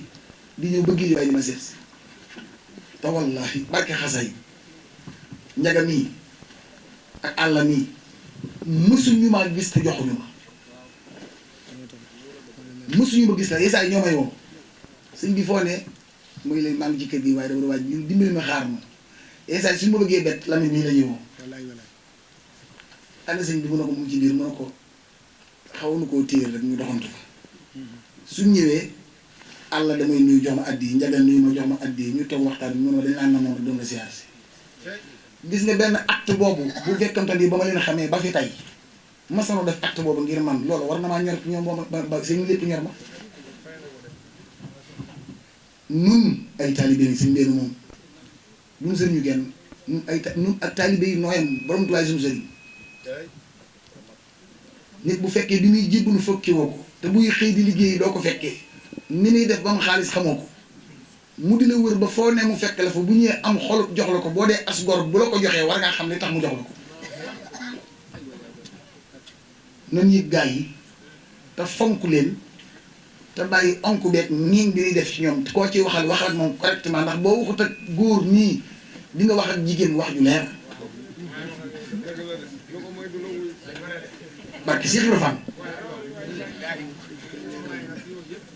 di ñëw bëgg yi waaye di ma seet si te wallahi barke xasay njaga mii ak àll mii mësuñu maa gis te joxuñu ma mësuñu ma gis la yeesaay ñoo may woo sëñ bi foo ne muy leen maa ngi ci kër gi waaye dama waaj dimbali ma xaar ma yeesaay suñu ma bëggee bett Lamine mii la ñuy woo ana sëñ bi mu ne ko mu ngi ci biir mu ne ko xaw na koo téye rek ñu doxantu fa suñ ñëwee àll damay nuyu jox ma addi yi njaga nuyu ma jox ma addi yi ñu toog waxtaan bi mu ne ma dañ naan na moom doon la siyaar si gis nga benn acte boobu bu fekkante ni ba ma leen xamee ba fi tey ma sama def acte boobu ngir man loolu war na maa ñor ñoom ba seen lépp ñor ma nun ay taalibe yi suñ benn moom duñ sëriñu genn nun ak taalibe yi nooyam borom tuwaay suñu sëriñ nit bu fekkee bi muy jébbalu fokki woo ko te buy xëy di liggéey doo ko fekkee ni muy def ba mu xaalis xamoo ko mu di la wër ba foo ne mu fekk la fa bu ñëwee am xol jox la ko boo dee as gor bu la ko joxee war ngaa xam ne tax mu jox la ko nan yëg gaa yi te fonk leen te bàyyi onk beeg nii bi ñuy def ci ñoom koo ci waxal wax ak moom correctement ndax boo waxut ak góor nii di nga wax ak jigéen wax ju leer barki Cheikh Ibra Fall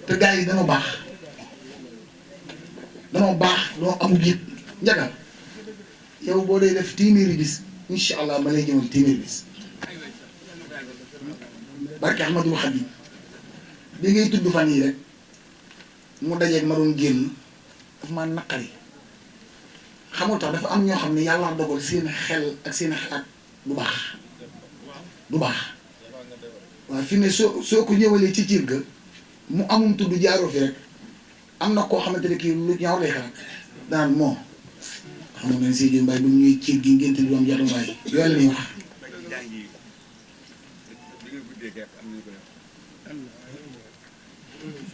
te gaa yi danoo baax danoo amul yëg njagal yow boo dee def téeméeri bis incha allah ma lay ñëwal téeméeri bis barki Ahmadou Khadim bi ngay tudd fan yi rek mu dajeeg ma doon génn daf maa naqari xamul tax dafa am ñoo xam ne yàlla dogal seen xel ak seen xalaat du baax waaw fi ne soo ko ñëwalee ci ciir ga mu amum tudd jaaroo fi rek am na koo xamante ne kii lu ñaaw lay xalaat daan moo xam nga ne Seydou Mbaye bu ñuy ciir gi ngénte lu am jatu Mbaye yooyu la ñuy wax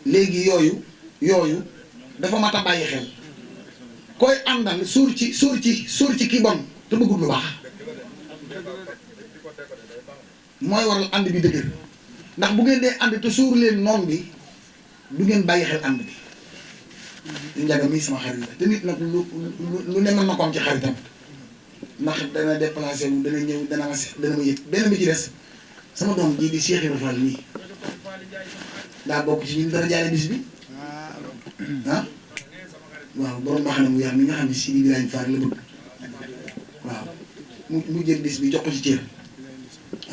léegi yooyu dafa mat a bàyyi xel koy àndal suur ci ki bon te bëggul lu baax mooy waral ànd bi dëgër ndax bu ngeen dee ànd te suur leen noon bi du ngeen bàyyi xel ànd bi di njaga mii sama xarit la te nit nag lu ne mën na ko am ci xaritam ndax dana déplacé wu dana ñëw dana ma seet dana ma yëg benn bi ci des sama doom jii di Cheikh Ibra Fall nii daa bokk ci ñun dara jaale bis bi ah waaw borom wax na mu yar mi nga xam ne Sidi Ibrahima Fall la bëgg waaw mu jël bis bi jox ko ci cër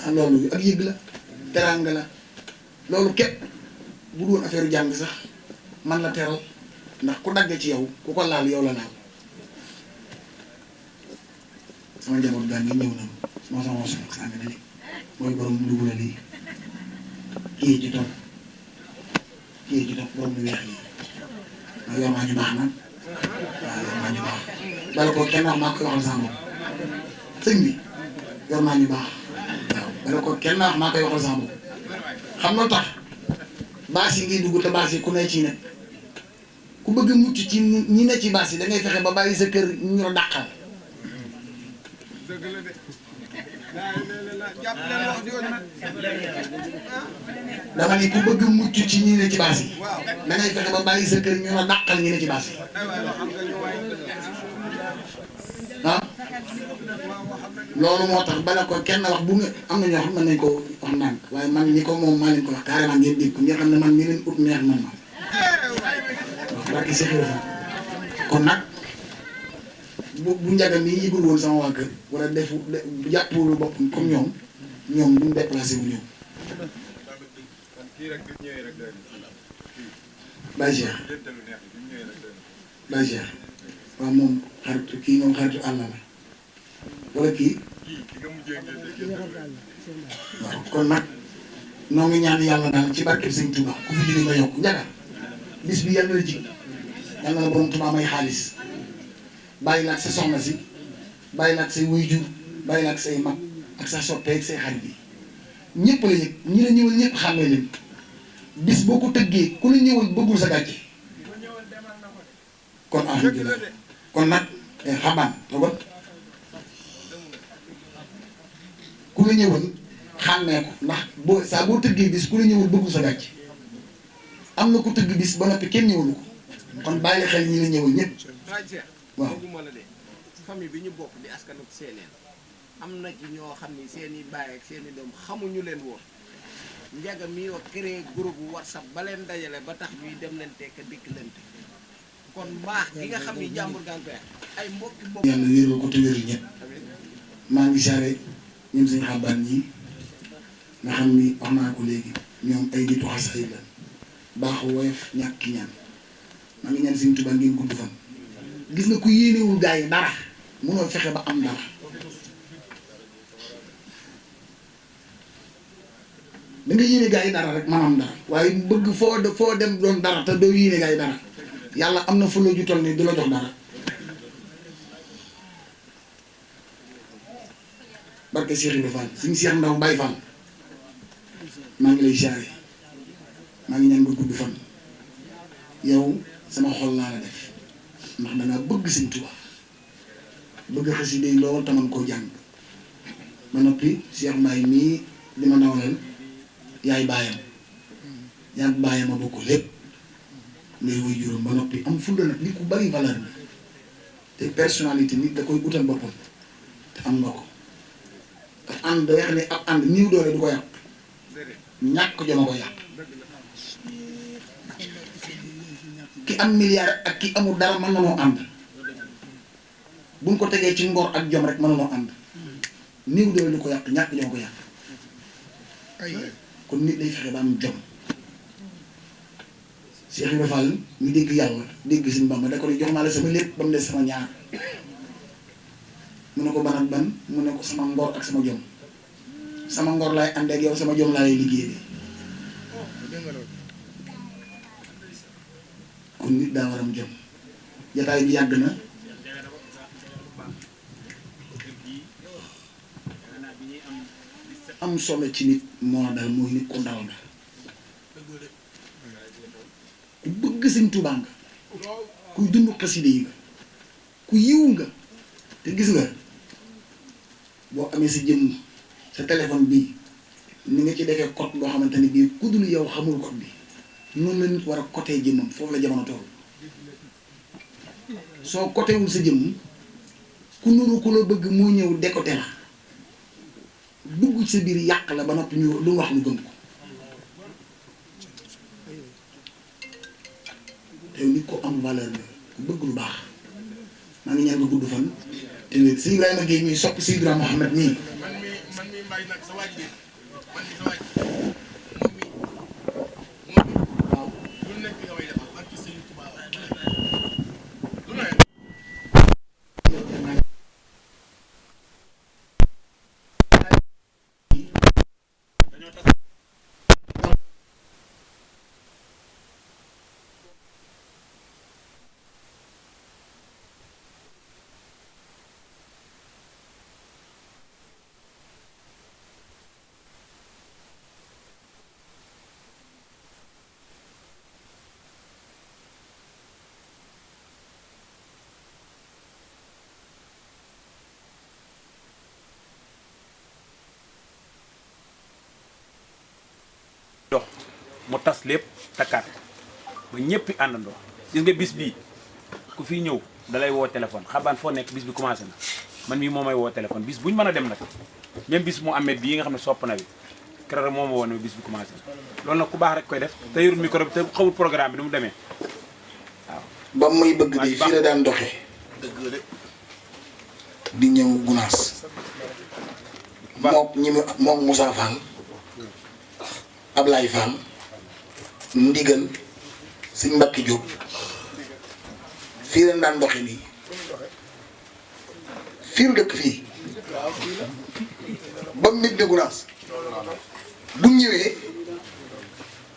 ah loolu ak yëg la teraanga la loolu képp bu doon affaire jàng sax man la teral ndax ku dagg ci yow ku ko laal yow la laal sama njaboot gaa ngi ñëw na moo sama mos a sànni na mooy borom dugub la lii kii ci topp borom lu weex lii waaw yor maa ñu baax nag waaw yor maa ñu baax bala ko kenn wax maa koy waxal sama bopp sëñ bi yor maa ñu baax waaw bala ko kenn wax maa koy waxal sama bopp xam nga tax baas yi ngay dugg te baas yi ku ne ci nekk ku bëgg mucc ci ñi ne ci baas yi da ngay fexe ba bàyyi sa kër ñu la dàqal dama ni ku bëgg mucc ci ñi ne ci baas yi da ngay fexe ba bàyyi sa kër ñu la dàqal ñi ne ci baas yi ah loolu moo tax bala ko kenn wax bu nga am na ñoo xam mën nañ ko wax ndànk waaye man ñi ko moom maa leen ko wax carrément ngeen dégg ko ngeen xam ne man mi leen ut neex man ma wax barki Cheikh Ibra kon nag bu njaga mi yëgul woon sama waa kër wala defu jàppulu boppam comme ñoom duñ déplacé wu ñëw Baye Cheikh Baye Cheikh waaw moom xaritu kii moom xaritu àll la wala kii waaw kon nag noo ngi ñaan yàlla daal ci barkeb Sëñ Tuubaa ku fi jóge nga yokk njaga bis bi yàlla na la jig yàlla na la borom Tuubaa may xaalis bàyyi la ak sa soxna si bàyyi la ak say waajur bàyyi la ak say mag ak sa soppe ak say xarit yi ñëpp la yëg ñi la ñëwal ñëpp xàmmee leen bis boo ko tëggee ku la ñëwal bëggul sa gàcce kon alhamdulilah kon nag xabaan toogal ku la ñëwal xàmmee ko ndax boo saa boo tëggee bis ku la ñëwal bëggu sa gàcc am na ku tëgg bis ba noppi kenn ñëwalu ko kon bàyyi xel ñi la ñëwal ñëpp waaw famille bi ñu bokk di askanu seeneen am na ci ñoo xam ni seen i baay ak seen i doom xamuñu leen woon njaga mi wax créé groupe WhatsApp ba leen dajale ba tax ñuy dem leen tekk dikk lente kon baax gi nga xam ni jàmbur gaan koy ay mbokki bopp yàlla wéeral ko te wéeral ñëpp maa ngi sare ñoom suñu xabaan ñi nga xam ni wax naa ko léegi ñoom ay nitu xasay la baax woyof ñàkk ki ñaan maa ngi ñaan Sëriñ Tuubaa ngeen gudd fan gis nga ku yéenewul gaa yi dara mënoo fexe ba am dara da nga yéene gaa yi dara rek man am dara waaye bëgg foo dem doon dara te doo yéene gaa yi dara yàlla am na fulla ju toll ni du la jox dara barke Cheikh Ibrahima Fall suñu Cheikh Ndaw Baye Fall maa ngi lay siyaare maa ngi ñaan nga gudd fan yow sama xol laa la def ndax dangaa bëgg Sëñ Tuubaa bëgg xasida yi lool te man koo jàng ba noppi Cheikh Mbaye mii di ma nawlal yaay baayam yaay baayam a bokk lépp ngay woy juróom ba noppi am fulla nag li ku bari valeur bi te personnalité nit da koy utal boppam te am nga ko te ànd da wax ne ab ànd niw doole du ko yàq ñàkk joma ko yàq ki am milliard ak ki amul dara mën na noo ànd buñ ko tegee ci ngor ak jom rek mën na noo ànd niw doole du ko yàq ñàkk joma ko yàq kon nit lay fexe ba am jom Cheikh Ibrahima Fall ñu dégg yàlla dégg Sëñ Bamba da ko ne jox naa la sama lépp ba mu des sama ñaar mu ne ko ban ak ban mu ne ko sama ngor ak sama jom sama ngor laay ànd ak yow sama jom laay liggéey kon nit daa war am jom jataay bi yàgg na am solo ci nit moo dal mooy nit ku dal nga ku bëgg Sëñ Tuubaa nga kuy dund xasida yi nga ku yiw nga te gis nga boo amee sa jëmm sa téléphone bii ni nga ci defee code boo xamante ne bii ku dul yow xamul code bi noonu la nit war a cotee jëmmam foofu la jamono toll soo cotewul sa jëmm ku nuru ku la bëgg moo ñëw décoté la dugg ci sa biir yàq la ba noppi ñu lu wax lu gëm ko te nit ko am valeur la ku bëgg lu baax maa ngi ñaan nga gudd fan te si Ibrahima Gueye ñuy sopp si Ibrahima Mohamed nii man mi mbay nag sa waaj man mi sa waaj waaw lu nekk nga may defal barki Sëñ Tuubaa lu ne dox mu tas lépp takkaat ba ñëppi àndandoo gis nga bis bii ku fi ñëw dalay woo téléphone xabaan foo nekk bis bi commencé na man mii moo may woo téléphone bis bu ñu mën a dem nag même bis mu amee bii nga xam ne sopp na bi keroog moo ma woo ne bis bi commencé na loolu nag ku baax rek koy def te yorul micro bi te xamul programme bi nu mu demee waaw. ba muy bëgg di fii la daan doxee di ñëw Gunaas mook ñi mu mook Moussa Fall Ablaye Fall ndigal Sëñ Mbacke Diop fii la daan doxee nii fii lu dëkk fii ba mu nit de Gunaas bu ñëwee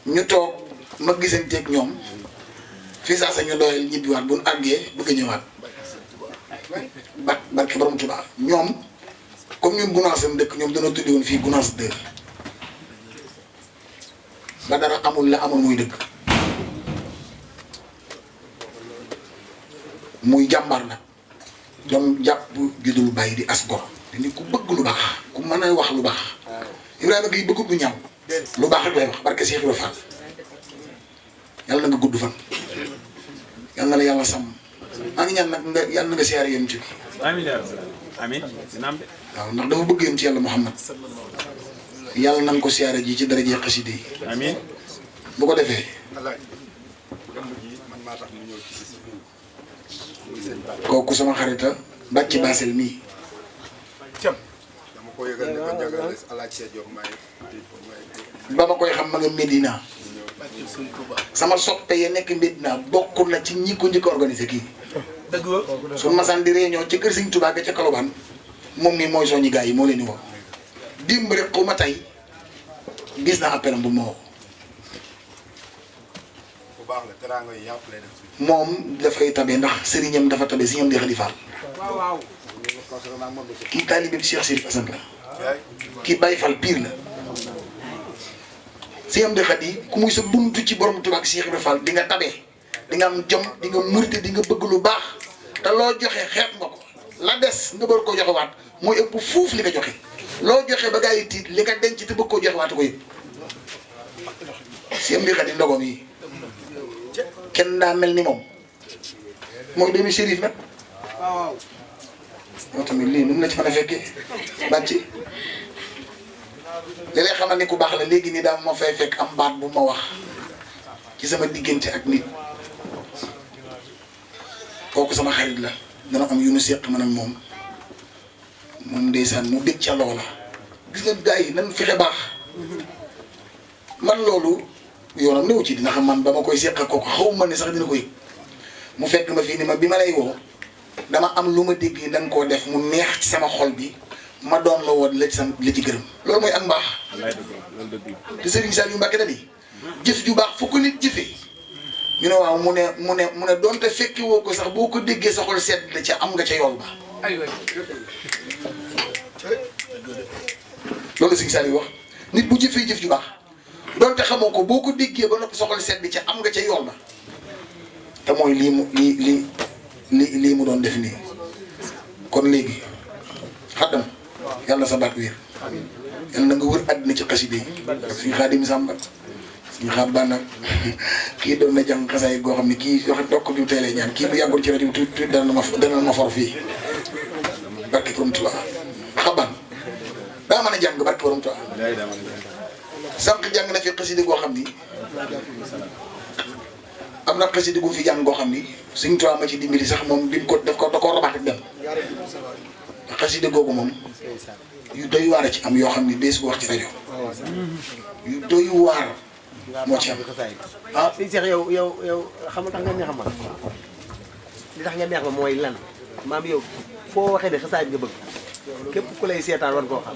ñu toog ma gisanteeg ñoom fii saa sa ñu doyal ñibbiwaat bu nu àggee bëgg a ñëwaat barke borom Tuubaa ñoom comme ñun Gunaas seen dëkk ñoom dañoo tuddi woon fii Gunaas 2 ba dara amul la amul muy dëkk muy jàmbaar nag doon jàpp judul bàyyi di as gor te ni ku bëgg lu baax ku mën a wax lu baax Ibrahima Gueye bëggut lu ñaaw lu baax rek lay wax barke Cheikh Ibrahima Fall yàlla na nga gudd fan yàlla na la yàlla sàmm maa ngi ñaan nag nga yàlla na nga siyaare yéen ci bi amiin yaa rabbal aalamiin dina am de. waaw ndax dama bëgg yéen ci yàlla Muhammad yàlla na nga ko siyaare ji ci daraje xasida yi amiin. bu ko defee kooku sama xarita bàcc baasel mii dama ko yëgal ne ko njagal alaaj see jox may ba ma koy xam ma nga Medina sama soppe ya nekk Medina bokk na ci ñi ko njëkk a organisé kii su masaan di réunion ci kër Sëñ Tuubaa ga ca Kalobaan moom nii mooy soññi gars yi moo leen di woo dimb rek xaw ma tey gis naa appelam bu ma woo bu baax la teraanga yi yàpp lay def moom dafay tabe ndax sëriñam dafa tabe si ñoom di Xadi Faal kii taalibe bi Cheikh Sirif Assane la kii Baye Fall pire la si ñoom di Xadi ku muy sa buntu ci borom Tuubaa ak Cheikh Ibra Fall di nga tabe di nga am jom di nga murte di nga bëgg lu baax te loo joxe xeet nga ko la des nga bëgg koo joxe waat mooy ëpp fuuf li nga joxe loo joxe ba gaa yi tiit li nga denc te bëgg koo joxe waat ko yëpp si ñoom di Xadi ndogom yi kenn daa mel ni moom mooy doomi shérif nag moo tamit lii nu mu la ci mën a fekkee bàcc li lay xamal ni ku baax la léegi nii daal ma fay fekk am baat bu ma wax ci sama diggante ak nit kooku sama xarit la dana am yu nu seq man ak moom ndeysaan mu dégg ca loola gis nga gars yi nan fexe baax man loolu yoonam néew ci dina xam man ba ma koy seq ak kooku xaw ma ne sax dina ko yëg mu fekk ma fii ni ma bi ma lay woo dama am lu ma dégg da nga koo def mu neex ci sama xol bi ma doon la woon la ci sam la ci gërëm loolu mooy ak mbaax te Serigne Saliou Mbacké da di jëf ju baax fu ko nit jëfee ñu ne waaw mu ne doonte fekki woo ko sax boo ko déggee sa xol sedd la ca am nga ca yool ba loolu Serigne Saliou wax nit bu jëfee jëf ju baax doonte xamoo ko boo ko déggee ba noppi sa xol sedd ca am nga ca yool ba te mooy lii mu doon def nii kon léegi xaddam yàlla sa baat wér yàlla na nga wër àddina ci xaside yi suñu Xaadim Sàmba suñu xam ba nag kii doon na jàng xasaay goo xam ne kii wax dokk bi tey lay ñaan kii bu yàggul ci rajo bi tuuti dana ma for fii barke borom Tuubaa xaban daa mën a jàng barke borom Tuubaa sànq jàng na fi xaside goo xam ni am na xaside gu fi jàng goo xam ni Sëñ Tuubaa ma ci dimbali sax moom bi ko da koo robaat ak dem xaside googu moom yu doy waar a ci am yoo xam ni dees ko wax ci rajo yu doy waar moo ci am ah sëñ Cheikh yow xam nga tax nga neex ma li tax nga neex ma mooy lan maam yow foo waxee ne xasaay nga bëgg képp ku lay seetaan war koo xam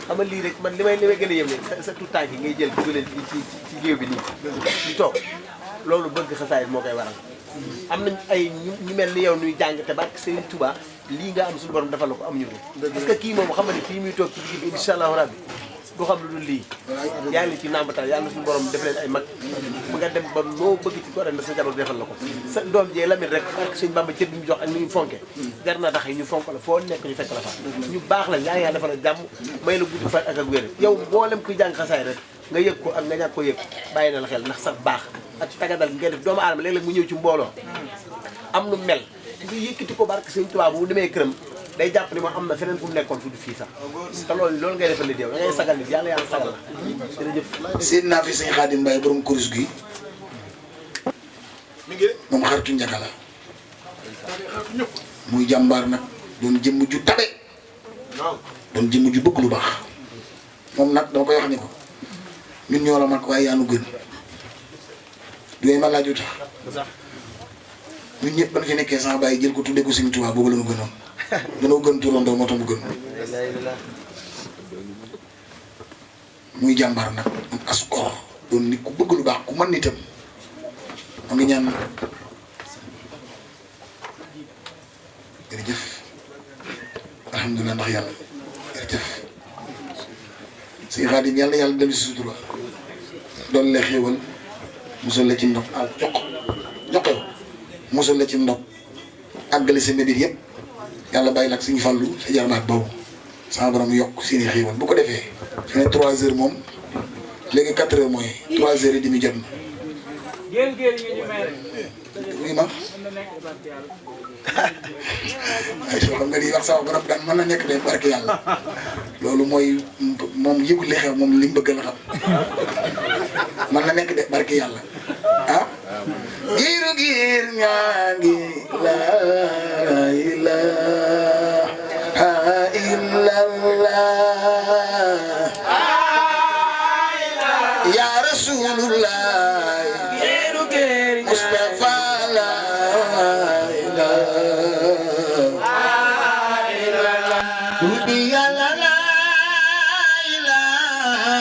xam nga lii rek man li may gën a yëm ne sa tuutaay yi ngay jël dugaleen ci géew bi nii ñu toog loolu bëgg xasaay moo koy waral am nañ ay ñu mel ni yow nuy jàng te barke Serigne Touba lii nga am suñu borom defal la ko am ñu ko parce que kii moom xam nga ne fii muy toog ci digg bi incha allahu rabbi du xam lu dul lii yaa ngi ci nàmbatal yàlla suñu borom def leen ay mag mu nga dem ba loo bëgg ci ko ren sa jabar defal la ko sa doom jee lamit rek barke Serigne Bamba cër bi ñu jox ak ni ñu fonke jar na tax yi ñu fonk la foo nekk ñu fekk la fa ñu baax la yaa ngi yàlla defal la jàmm may la guddi fa ak wér yow mboolem kuy jàng xasaay rek nga yëg ko ak nga ñàkk ko yëg bàyyi na la xel ndax sax baax ak tagadal ngay def doomu aadama léeg-léeg mu ñëw ci mbooloo am nu mel nga yëkkati ko barke Sëñ Tuubaa bu demee këram day jàpp ni moom am na feneen fu mu nekkoon fu du fii sax te loolu ngay defal nit yow da ngay sagal nit yàlla sagal la jërëjëf seen naa fi Sëñ Xaadim Mbaye borom kurus gi moom xaritu njaga la muy jàmbaar nag doon jëmm ju tabe doon jëmm ju bëgg lu baax moom nag dama koy wax ni ko ñun ñoo la mag waaye yaa nu gën du ma laaju tax ñun ñëpp ban fi nekkee sama bàyyi jël ko tuddee ko Sëñ Tuubaa boobu la nu gënoon danoo gën turandoo moo tax mu gën muy jàmbaar nag am as gor doon nit ku bëgg lu baax ku mën nitam ma ngi ñaan jërëjëf alhamdulilah ndax yàlla jërëjëf Sëñ Xaadim yàlla yàlla dellu si sutura doon la xéewal musal la ci ndox jox ko musal la ci ndox àggale sa mbir yëpp yàlla bàyyi la ak suñu fàllu sa jarbaat boobu sama borom yokk seeni xéewal bu ko defee su ne 3 heures moom léegi 4 heures mooy 3 heures et demi jot na. oui ma ay soo xam nga ni wax sama borom gan mën na nekk de barke yàlla loolu mooy moom yëgul li xew moom li mu bëgg la xam mën na nekk de barke yàlla ah giiru giir ñaa ngi laa ilaaha illallah ya rasulullah Mustafa la ilaha illallah la ilaha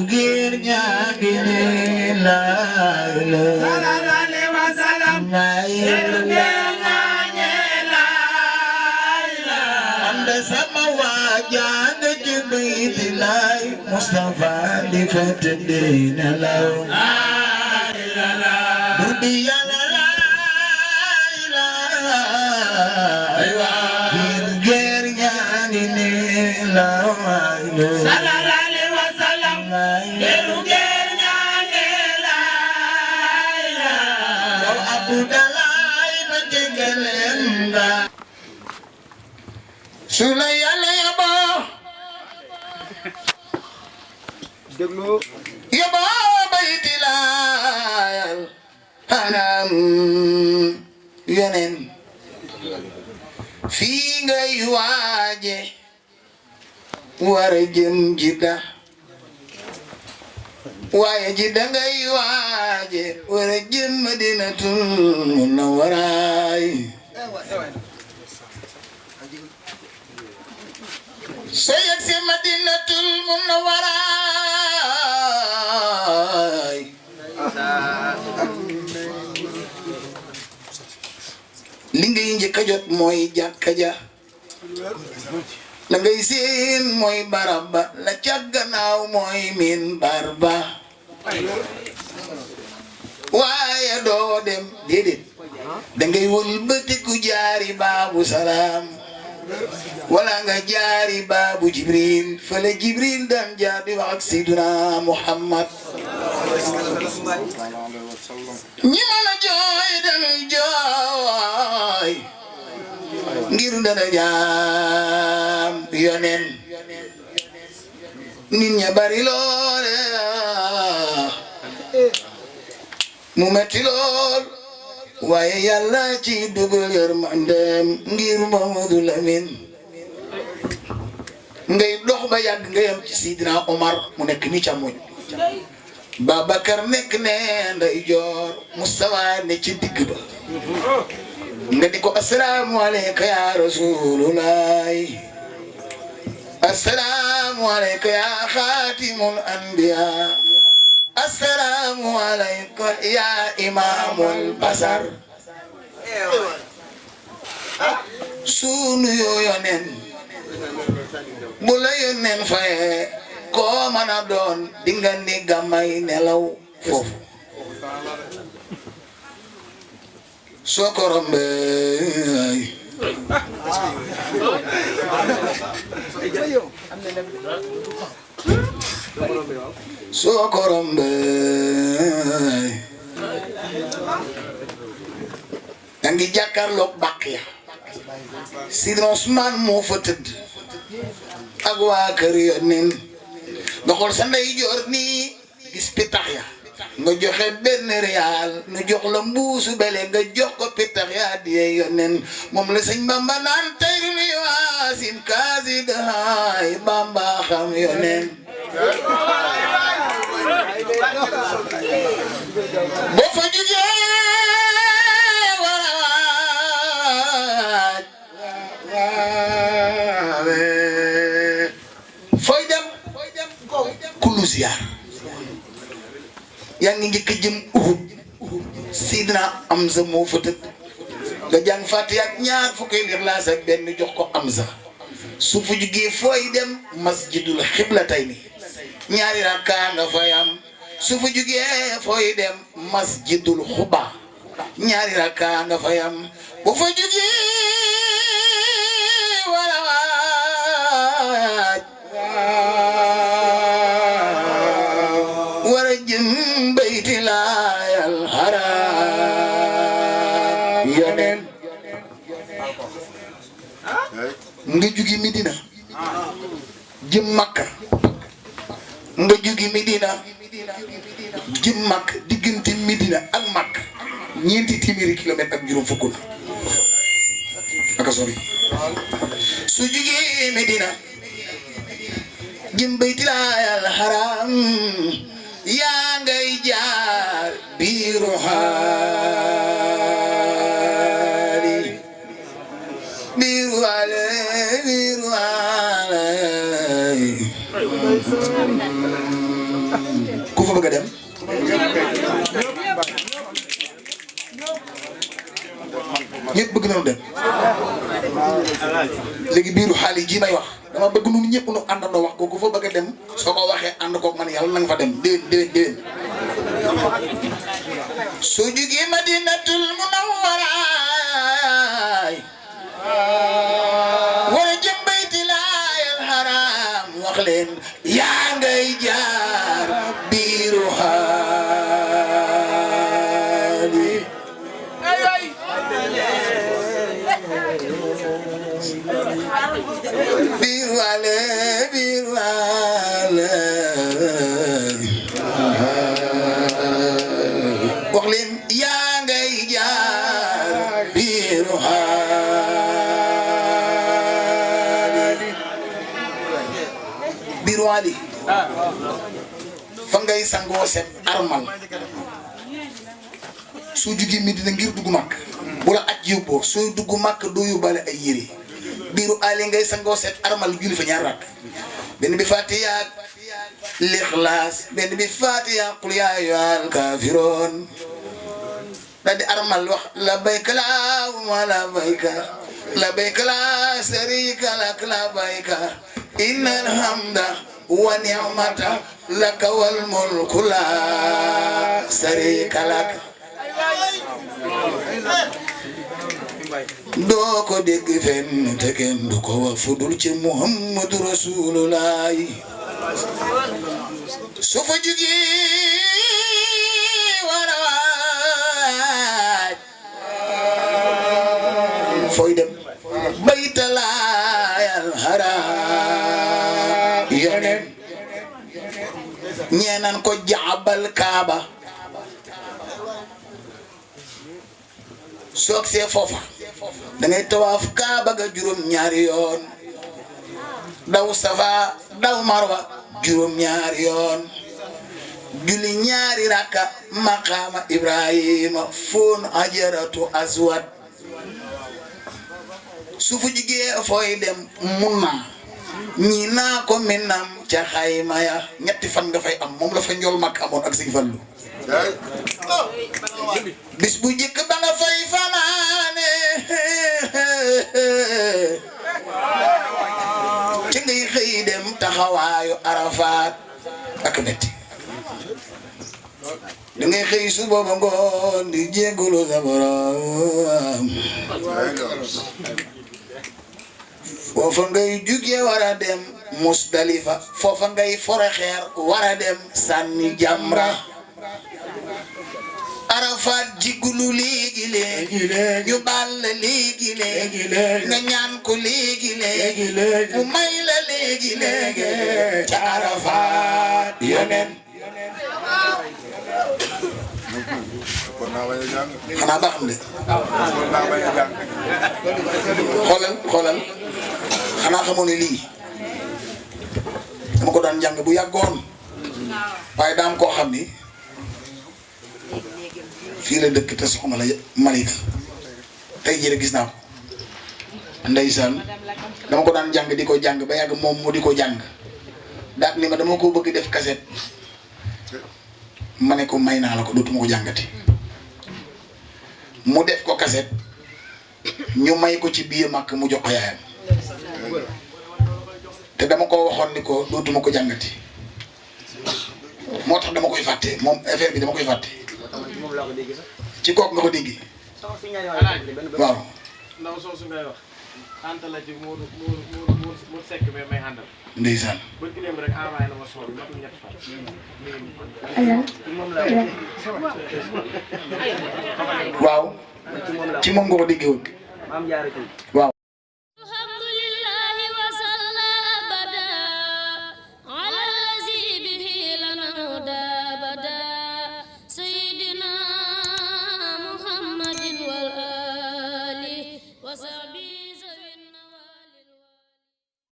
gir ñaa ngi la sama waajang jibril lay Mustafa di fatdina law budi yàlla la ilaha gir ñaani ni la sallallahu alaihi wasallam gir ñaani la ilaha abu dalay ma jegelen da sula yàlla yaba déglu yaba bayti laayal anam yeneen fii ngay waaje war a jëm Jidda waaye Jidda ngay waaje war a jëm Madinatul Munawwara so yegsi Madinatul Munawwara li ngay njëkk a jot mooy jàkka ja la ngay seen mooy barab ba la ca gannaaw mooy minbar ba waaye doo dem déedéet da ngay wëlbatiku jaari baabu salaam wala nga jaari baabu Jibril fala Jibril daan jaar di wax ak Seydina Muhammad ñi mën a jooy dañuy jooy ngir dana jaam yonen nit ña bari loole mu metti lool waaye yàlla ci dugal yërmandeem ngir Mamadou Lamine ngay dox ba yàgg nga yam ci Sidina Omar mu nekk ni càmmoñ Babacar nekk ne ndeyjoor Mustafa ne ci digg ba nga di ko assalaamu alayka ya rasulullah assalaamu alayka ya xaatimul anbiya assalaamu alayka ya imaamul basar sunu yoo yonen bu la yonen faye koo mën a doon dinga ni gamay nelaw foofu soo ko rombee soo ko rombee da ngi jàkkaarloog bàq ya Sidna Usmaan moo fa tëdd ak waa kër Yonent nga xool sa ndeyjoor nii gis pitax ya nga joxe benn riyaal nu jox la mbuusu bele nga jox ko pitax ya di Yonent moom la sëñ Bamba naan tey lu waasin kaasi daay Bamba xam Yonent boo fa jugee ziyaar yaa ngi njëkk a jëm Uhud Sidna Amza moo fa tëdd nga jàng Faatiha ak ñaar fukki Ixlaas ak benn jox ko Amza su fu jugee fooy dem masjidul xiblatayni ñaari rakka nga fay am su fu jugee fooy dem masjidul Xuba ñaari rakka nga fayam bu fa jógee wala waaj wara jëm bayti laayal xaraam yoneen nga jóge Medina jëm Makka nga jóge Medina jëm Makka diggante Medina ak Makka ñeenti téeméeri kilomètre ak juróom fukk aka sori su jógee Medina jëm baytilaayal haram yaa ngay jaar biiru haali biiru haali biiru haali ku fa bëgg a dem ñëpp bëgg nañu dem léegi biiru xaali ji may wax dama bëgg nun ñëpp nu àndandoo wax ko ku fa bëgg a dem soo ko waxee ànd koog man yàlla na nga fa dem déwén soo jógee Madinatul Munawwara wala jëm bayti laayal haram wax leen yaa ngay jaar biiru xaali biir waale wax leen yaa ngay jaar biir waali fa ngay sangoo set armal soo jugee Medina ngir dugg Makka bu la aj yóbboo soo dugg Makka doo yóbbaale ay yére biiru ali ngay sangoo set armal julli fa ñaar rakk benn bi Fatiha ak Lixlaas benn bi Fatiha qul yaa ayyuhal kaafiruun daal di armal wax labbayka laahumma labbayka labbayka laa shariika lak labbayka innal hamda wa ni'mata laka wal mulku laa shariika lak doo ko dégg fenn te kenn du ko wax fudul ci Muhammadu Rasulullah su fa jógee war a waaj fooy dem baytalaayal haram yoneen ñeenan ko jaabal kaaba soog see foofa da ngay tawaaf kaaba ga juróom ñaari yoon daw safa daw marwa juróom ñaari yoon julli ñaari rakka maqaama ibrahima foon ajaratu aswad su fu jigee fooy dem mun naa ñi naa ko minam ca xayma ya ñetti fan nga fay am moom la fa njool mag amoon ak Sëñ Fallu bis bu jëkk ba nga fay fanaane ci ngay xëy dem taxawaayu Arafat ak metti da ngay xëy su booba ngoon di jéggulu sa borom foofa ngay jugee war a dem Musdalifa foofa ngay fore xeer war a dem sànni jamra Arafat jigulu léegi ñu baal la léegi nga ñaan ko léegi mu may la léegi ca Arafat yoneen xanaa ba xam de xoolal xanaa xamoo ne lii dama ko daan jàng bu yàggoon waaye daam koo xam ni fii la dëkk te soxna la Malika tey jii rek gis naa ko ndeysaan dama ko daan jàng di ko jàng ba yàgg moom mu di ko jàng daat ni ma dama ko bëgg def kaset ma ne ko may naa la ko dootuma ko jàngati mu def ko kaset ñu may ko ci biir màkk mu jox ko yaayam te dama ko waxoon ni ko dootuma ko jàngati moo tax dama koy fàtte moom affaire bi dama koy fàtte ci kooku nga ko déggee waaw ndaw soosu ngay wax anta la ci moo sekk be may àndal ndeysaan bërki dem rek envoyé na ma sool matul ñett fan waaw ci moom nga ko déggee woon waaw